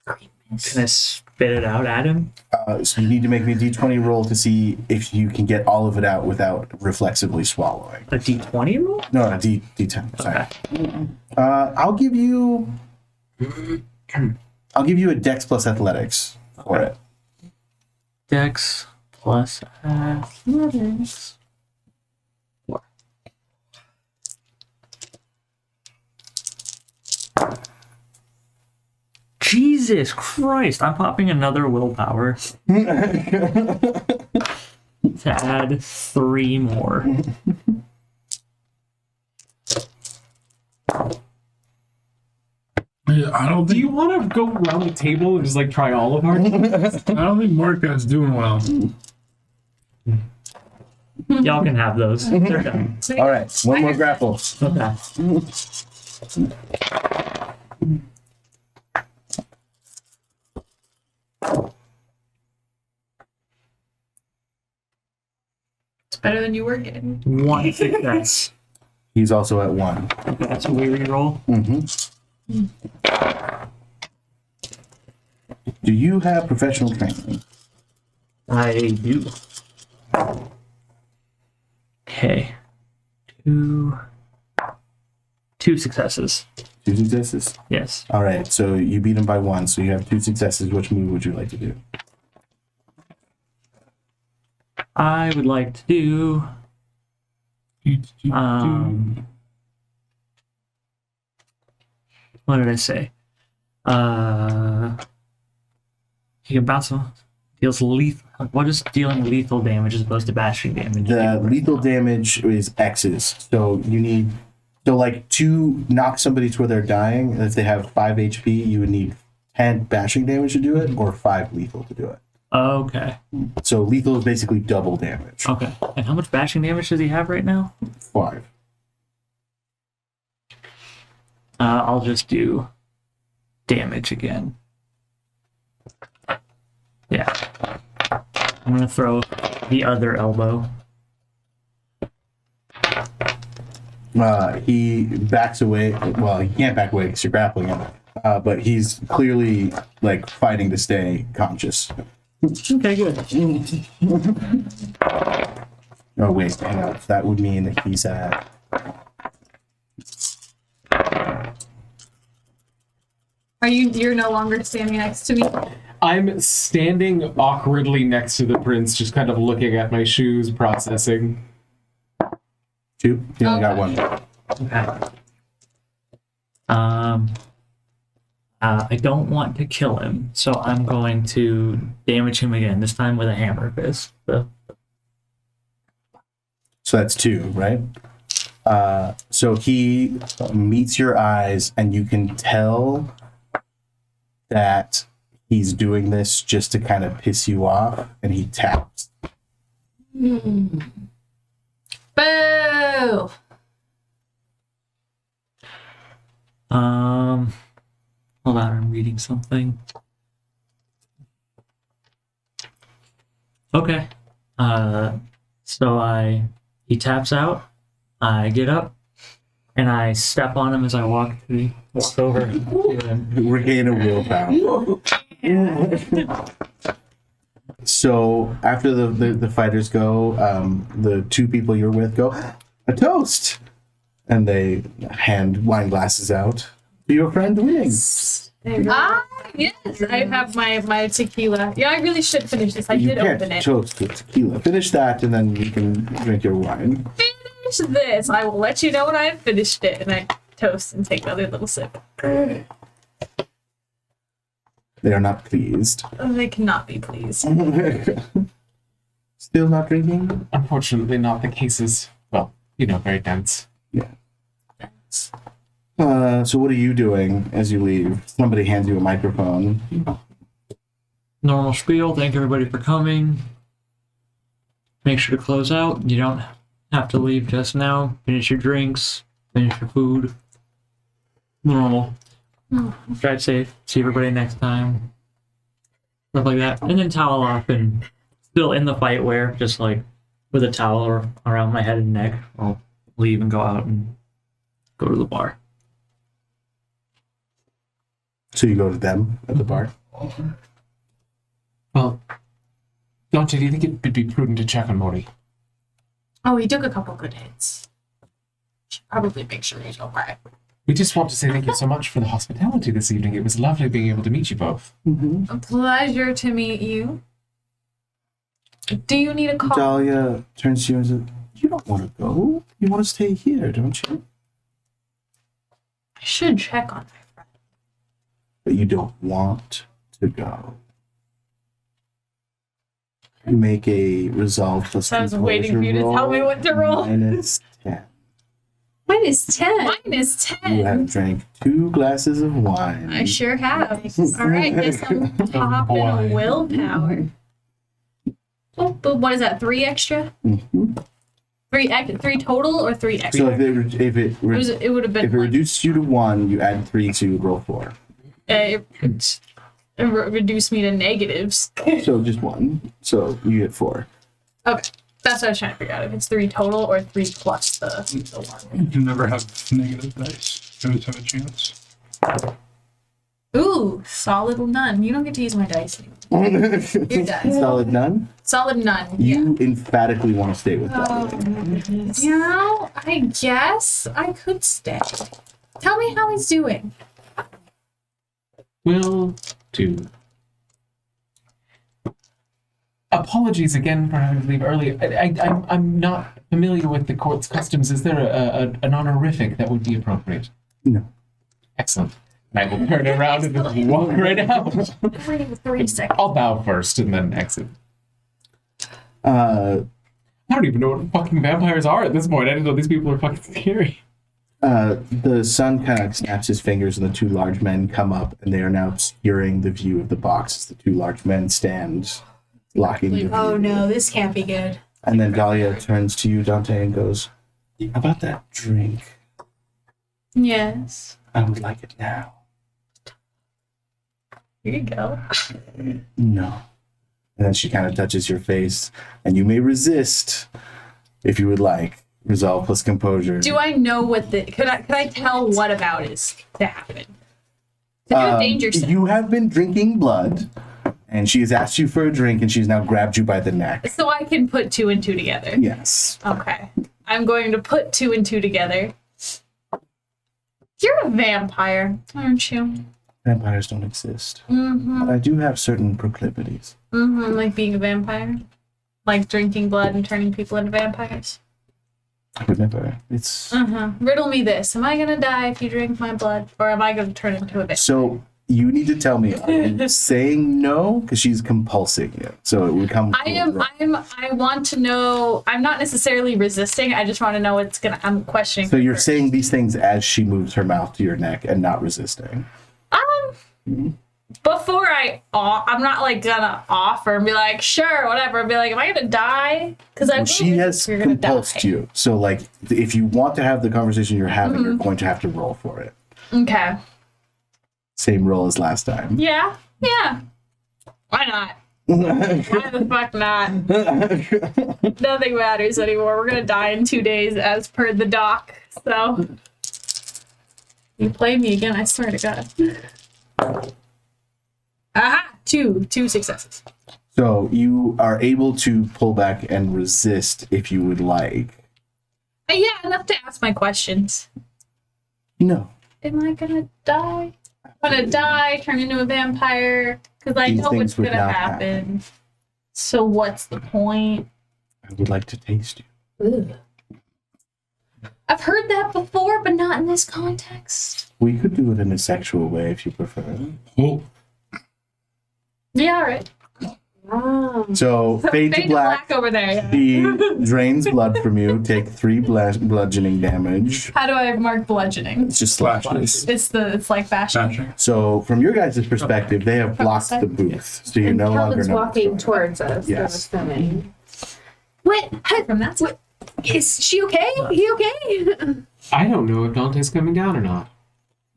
Can I spit it out at him? So you need to make me a D20 roll to see if you can get all of it out without reflexively swallowing. A D20 roll? No, a D10. Sorry. Okay. I'll give you a Dex plus Athletics for it. Dex plus athletics. 4. Jesus Christ, I'm popping another willpower. To add 3 more. Yeah, I don't Do think you want to go around the table and just like try all of ours? I don't think Mordecai's doing well. Y'all can have those. They're done. All right, 1 more grapple. Okay. It's better than you were getting. 1 success. He's also at 1. Okay, so we re-roll. Do you have professional training? I do. Okay. 2 successes. 2 successes? Yes. All right, so you beat him by 1, so you have 2 successes. Which move would you like to do? I would like to do what did I say? He can bounce him. Deals lethal. What is dealing lethal damage as opposed to bashing damage? The lethal damage is X's. So you need to knock somebody to where they're dying. If they have 5 HP, you would need 10 bashing damage to do it, or 5 lethal to do it. Okay. So lethal is basically double damage. Okay. And how much bashing damage does he have right now? 5. I'll just do damage again. Yeah. I'm gonna throw the other elbow. He backs away. Well, he can't back away because you're grappling him. but he's clearly like fighting to stay conscious. Okay, good. Oh wait, hang on. That would mean that he's at. You're no longer standing next to me? I'm standing awkwardly next to the prince, just kind of looking at my shoes, processing. 2. You only got Okay. 1. Okay. I don't want to kill him, so I'm going to damage him again. This time with a hammer fist. So that's 2, right? So he meets your eyes, and you can tell that he's doing this just to kind of piss you off, and he taps. Boo! Hold on, I'm reading something. Okay. So he taps out. I get up and I step on him as I walk over to him. Regain a willpower. So after the fighters go, the 2 people you're with go, a toast, and they hand wine glasses out to your friend winning. Yes, I have my tequila. Yeah, I really should finish this. I You did can't open it. toast with tequila. Finish that, and then you can drink your wine. Finish this. I will let you know when I have finished it. And I toast and take another little sip. They are not pleased. They cannot be pleased. Still not drinking? Unfortunately, not the cases. Well, very dense. Yeah. So what are you doing as you leave? Somebody hands you a microphone. Normal spiel. Thank everybody for coming. Make sure to close out. You don't have to leave just now. Finish your drinks. Finish your food. Normal. Drive safe. See everybody next time. Stuff like that. And then towel off and still in the fight wear, just like with a towel around my head and neck. I'll leave and go out and go to the bar. So you go to them at the bar? Well, Dante, do you think it would be prudent to check on Mori? Oh, he took a couple good hits. Should probably make sure he's okay. We just want to say thank you so much for the hospitality this evening. It was lovely being able to meet you both. Mm-hmm. A pleasure to meet you. Do you need a call? Dahlia turns to you and says, you don't want to go. You want to stay here, don't you? I should check on my friend. But you don't want to go. You make a resolve plus So I was waiting for you to roll, tell me what to roll. -10. -10. Minus 10. You have drank 2 glasses of wine. I sure have. All right, guess I'm popping a willpower. Oh, but what is that? 3 extra? Mhm. 3 total or 3 extra? So if it It would have been. if it reduced you to 1, you add 3 to roll 4. It reduced me to negatives. So just 1. So you get 4. Okay, that's what I was trying to figure out. If it's 3 total or 3 plus the 1. You can never have negative dice. You always have a chance. Ooh, solid none. You don't get to use my dice anymore. Your dice. Solid none. Solid none. You emphatically want to stay with Yeah. Dahlia. You know, I guess I could stay. Tell me how he's doing. Will do. Apologies again for having to leave early. I'm not familiar with the court's customs. Is there an honorific that would be appropriate? No. Excellent. And I will turn around and just walk right out. 3 seconds. I'll bow first and then exit. Uh, I don't even know what fucking vampires are at this point. I didn't know these people are fucking scary. the son kind of snaps his fingers, and the 2 large men come up, and they are now obscuring the view of the box as the 2 large men stand, blocking the view. Oh no, this can't be good. And then Dahlia turns to you, Dante, and goes, "How about that drink? Yes. I would like it now." Here you go. No. And then she kind of touches your face, and you may resist if you would like. Resolve plus composure. Do I know what the... Could I tell what about is to happen? Danger sense. You have been drinking blood, and she has asked you for a drink, and she's now grabbed you by the neck. So I can put 2 and 2 together. Yes. Okay. I'm going to put 2 and 2 together. You're a vampire, aren't you? Vampires don't exist. Mm-hmm. But I do have certain proclivities. Mm-hmm. Like being a vampire? Like drinking blood and turning people into vampires? I would never. It's Riddle me this. Am I going to die if you drink my blood? Or am I going to turn into a vampire? so. You need to tell me. Are you saying no? Because she's compulsing you. So it would come. I want to know. I'm not necessarily resisting. I just want to know what's going to. I'm questioning. So you're saying these things as she moves her mouth to your neck and not resisting. Before I'm not like gonna offer and be like, sure, whatever. Be like, am I gonna die? Because She has compulsed you. So like, if you want to have the conversation you're having, you're going to have to roll for it. Okay. Same roll as last time. Yeah. Why not? Why the fuck not? Nothing matters anymore. We're gonna die in 2 days, as per the doc. So, you play me again. I swear to God. Aha! 2 successes. So you are able to pull back and resist if you would like. Yeah, enough to ask my questions. No. Am I gonna die? I'm gonna die, turn into a vampire, because I These know what's things would gonna not happen. So what's the point? I would like to taste you. Ugh. I've heard that before, but not in this context. We could do it in a sexual way if you prefer. Oh, Yeah, all right. So fade to black. over there. She drains blood from you. Take 3 bludgeoning damage. How do I mark bludgeoning? It's just flashes. It's like bashing. Bashing. So from your guys' perspective, they have blocked the booth, so you no longer Calvin's know. walking towards us. Yes. I'm assuming. What? From that side. Is she okay? He okay? I don't know if Dante's coming down or not.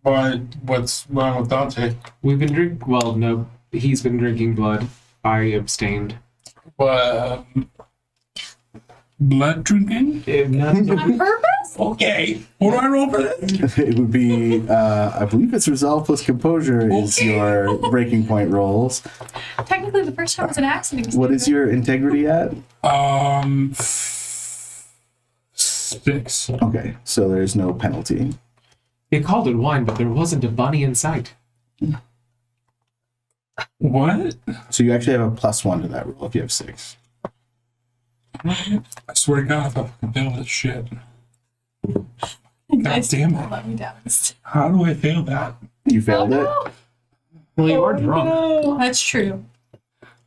What's wrong with Dante? We've been drinking. Well, no, he's been drinking blood. I abstained. Blood drinking? On purpose? Okay. What do I roll for this? It would be, I believe it's resolve plus composure is your breaking point rolls. Technically, the first time was an accident. What is your integrity at? 6. Okay, so there's no penalty. They called it wine, but there wasn't a bunny in sight. What? So you actually have a +1 to that roll if you have 6. I swear to God, if I fucking fail this shit. God damn it. Let me down. How do I fail that? You failed it? Well, you are drunk. That's true.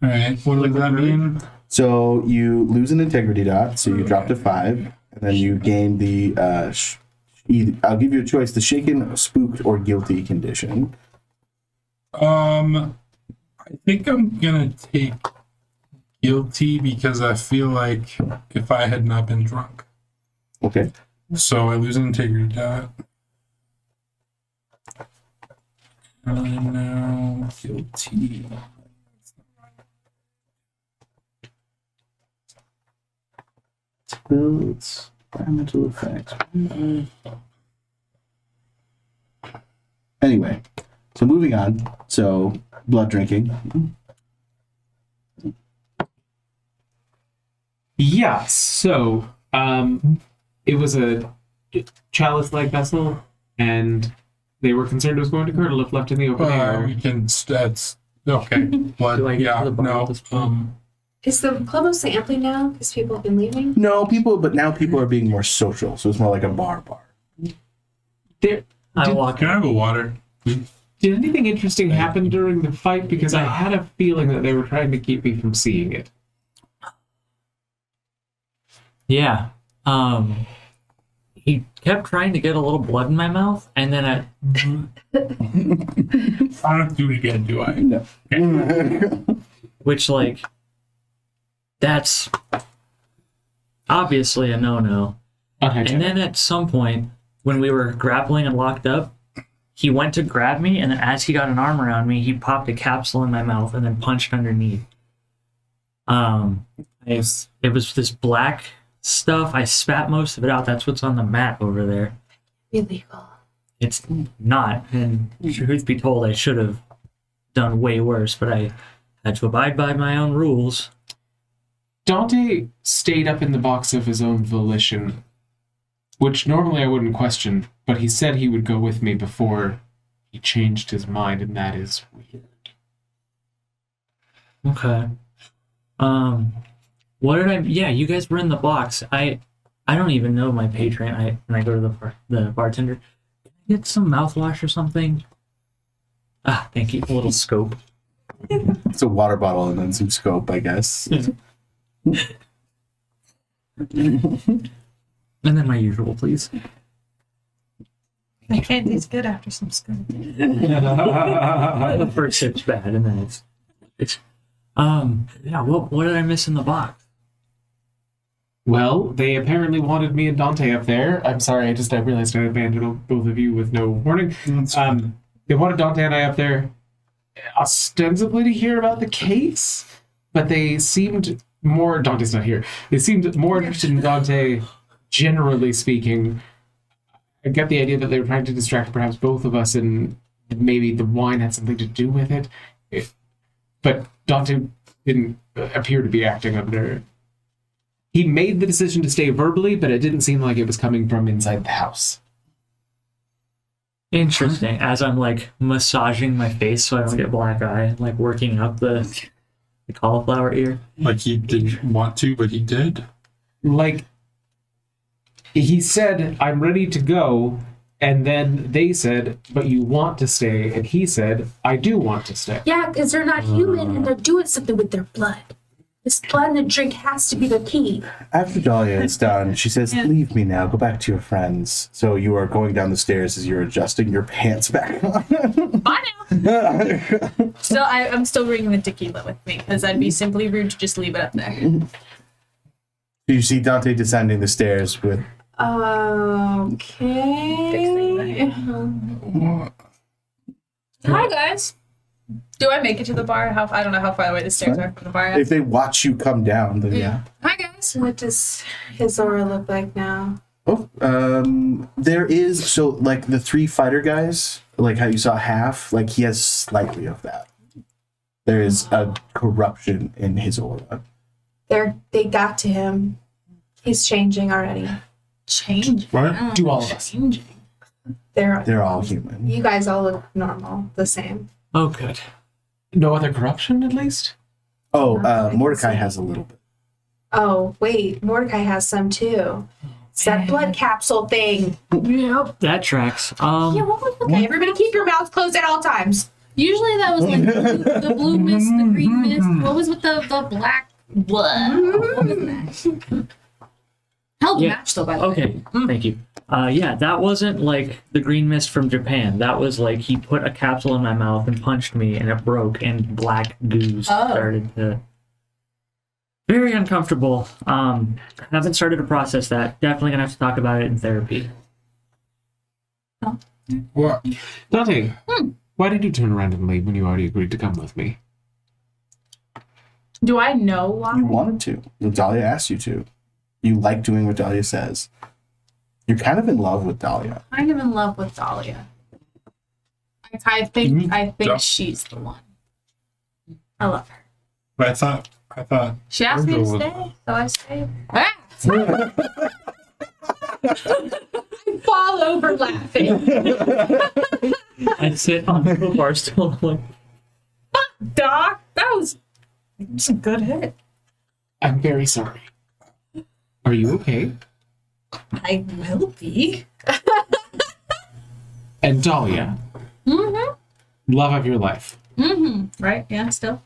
Alright, what does that mean? So you lose an integrity dot, so you drop to 5, and then you gain the, I'll give you a choice, the shaken, spooked, or guilty condition. I think I'm gonna take guilty because I feel like if I had not been drunk. Okay. So I lose an integrity dot. And now guilty. Builds, environmental effects. Anyway, so moving on. So blood drinking. Yeah, so it was a chalice-like vessel, and they were concerned it was going to curdle if left in the open air. We can. That's okay. Blood. Do I get Yeah. to the bar No. at this point? Is the club mostly empty now because people have been leaving? No, but now people are being more social, so it's more like a bar. There, I did, walk Can I have a water? did anything interesting happen during the fight? Because I had a feeling that they were trying to keep me from seeing it. Yeah. He kept trying to get a little blood in my mouth, and then I don't have to do it again, do I? No. which like, that's obviously a no-no. And then at some point, when we were grappling and locked up, he went to grab me, and then as he got an arm around me, he popped a capsule in my mouth and then punched underneath. It was this black stuff. I spat most of it out. That's what's on the mat over there. Illegal. it's not. And truth be told, I should have done way worse, but I had to abide by my own rules. Dante stayed up in the box of his own volition, which normally I wouldn't question, but he said he would go with me before he changed his mind, and that is weird. Okay. What did I? Yeah, you guys were in the box. I don't even know my patron. When I go to the bartender, can I get some mouthwash or something? Ah, thank you. A little scope. It's a water bottle and then some scope, I guess. And then my usual, please. The candy's good after some scoop. The first sip's bad, and then it's yeah. What did I miss in the box? Well, they apparently wanted me and Dante up there. I'm sorry, I realized I abandoned both of you with no warning. They wanted Dante and I up there ostensibly to hear about the case, but they seemed more... Dante's not here. They seemed more interested in Dante, generally speaking. I get the idea that they were trying to distract perhaps both of us, and maybe the wine had something to do with it. But Dante didn't appear to be acting under... He made the decision to stay verbally, but it didn't seem like it was coming from inside the house. Interesting. As I'm like massaging my face so I don't get black eye, like working up the cauliflower ear. Like he didn't want to, but he did. Like, he said, I'm ready to go, and then they said, but you want to stay, and he said, I do want to stay. Yeah, because they're not human and they're doing something with their blood. This blood in the drink has to be the key. After Dahlia is done, she says, leave me now. Go back to your friends. So you are going down the stairs as you're adjusting your pants back on. Bye now. I'm still bringing the tequila with me because I'd be simply rude to just leave it up there. You see Dante descending the stairs with... Okay. Hi guys. Do I make it to the bar? I don't know how far away the stairs are from the bar. If they watch you come down, then yeah. Hi guys. What does his aura look like now? Oh, there is, so like the 3 fighter guys, like how you saw half, like he has slightly of that. There is a corruption in his aura. They got to him. He's changing already. Change. What? Do all of us. Changing. They're all human. You guys all look normal, the same. Oh, good. No other corruption, at least? Oh, Mordecai has a little bit. Oh, wait, Mordecai has some too. It's that blood capsule thing. Yep, that tracks. Yeah, what was okay? Everybody keep your mouths closed at all times. Usually that was like the blue mist, the green mist. What was with the black blood? What was that? Hell, the match though, by the way. Okay, thank you. Yeah, that wasn't like the green mist from Japan. That was like he put a capsule in my mouth and punched me, and it broke, and black goose started to. Very uncomfortable. Haven't started to process that. Definitely gonna have to talk about it in therapy. What? Dante, why did you turn around and leave when you already agreed to come with me? Do I know why? You wanted to. Dahlia asked you to. You like doing what Dahlia says. You're kind of in love with Dahlia. Kind of in love with Dahlia. I think she's the one. I love her. But I thought She asked me to Virgil stay, so I stayed. I fall over laughing. I sit on the bar stool like, Doc, that was a good hit. I'm very sorry. Are you okay? I will be. And Dahlia, love of your life. Right? Yeah, still.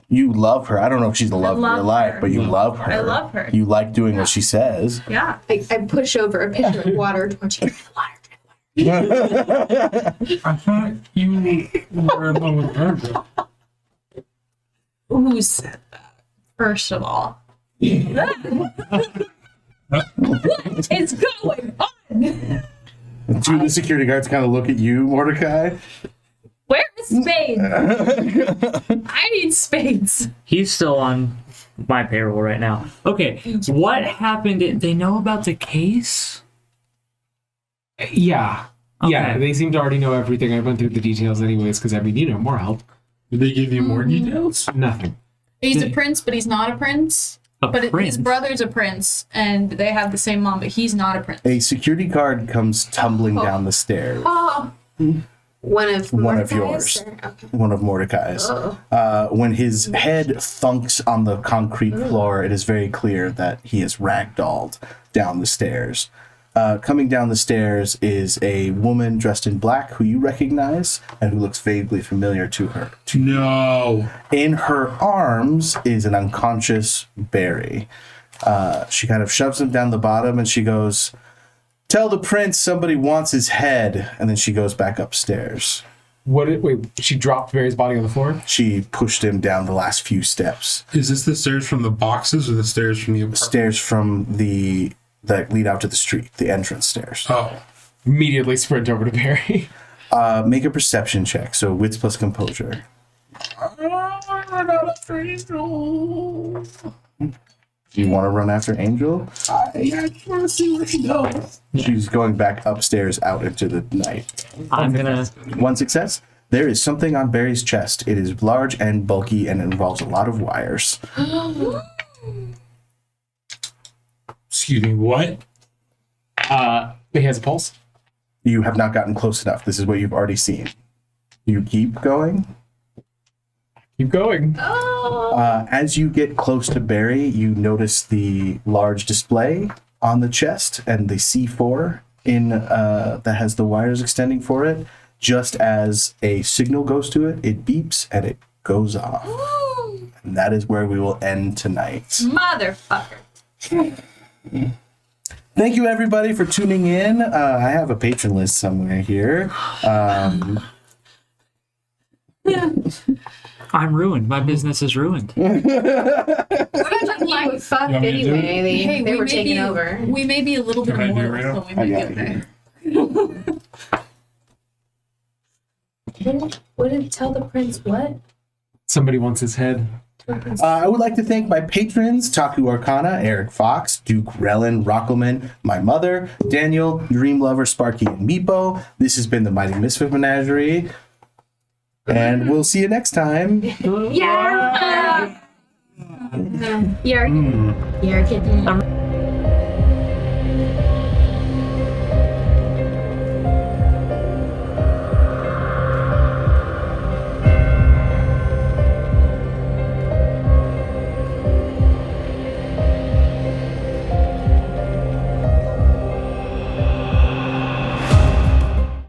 You love her. I don't know if she's the love of your love life, her. but you love her. I love her. You like doing what she says. Yeah. I push over a pitcher of water towards you. Water. I thought you were in love with Virgil. Who said that? First of all. What is going on? Two of the security guards kind of look at you, Mordecai. Where is Spades? I need Spades. he's still on my payroll right now. Okay, what happened? They know about the case? Yeah. Yeah, they seem to already know everything. I went through the details anyways, because more help. Did they give you more details? Nothing. He's a prince, but he's not a prince. His brother's a prince, and they have the same mom, but he's not a prince. A security guard comes tumbling down the stairs. Oh. One of yours. Okay. One of Mordecai's. When his head thunks on the concrete floor, it is very clear that he is ragdolled down the stairs. Coming down the stairs is a woman dressed in black who you recognize and who looks vaguely familiar to her. No. In her arms is an unconscious Barry. She kind of shoves him down the bottom and she goes, "Tell the prince somebody wants his head." And then she goes back upstairs. Wait, she dropped Barry's body on the floor? She pushed him down the last few steps. Is this the stairs from the boxes or the stairs from the apartment? Stairs from that lead out to the street, the entrance stairs. Oh. Immediately sprint over to Barry. Make a perception check. So wits plus composure. Do you want to run after Angel? I just want to see where she goes. She's going back upstairs out into the night. I'm gonna. One success. There is something on Barry's chest. It is large and bulky and it involves a lot of wires. Excuse me, what? He has a pulse. You have not gotten close enough. This is what you've already seen. You keep going. Keep going. As you get close to Barry, you notice the large display on the chest and the C4 that has the wires extending for it. Just as a signal goes to it, it beeps and it goes off. And that is where we will end tonight. Motherfucker. Thank you, everybody, for tuning in. I have a patron list somewhere here. I'm ruined. My business is ruined. Fuck anyway. They were taking over. We may be a little bit Can I do more, it so right we may get there. What did tell the prince what? Somebody wants his head. I would like to thank my patrons, Taku Arcana, Eric Fox, Duke Relin, Rockelman, my mother, Daniel, Dream Lover, Sparky, and Meepo. This has been the Mighty Misfit Menagerie. And we'll see you next time. Yeah! You're kidding.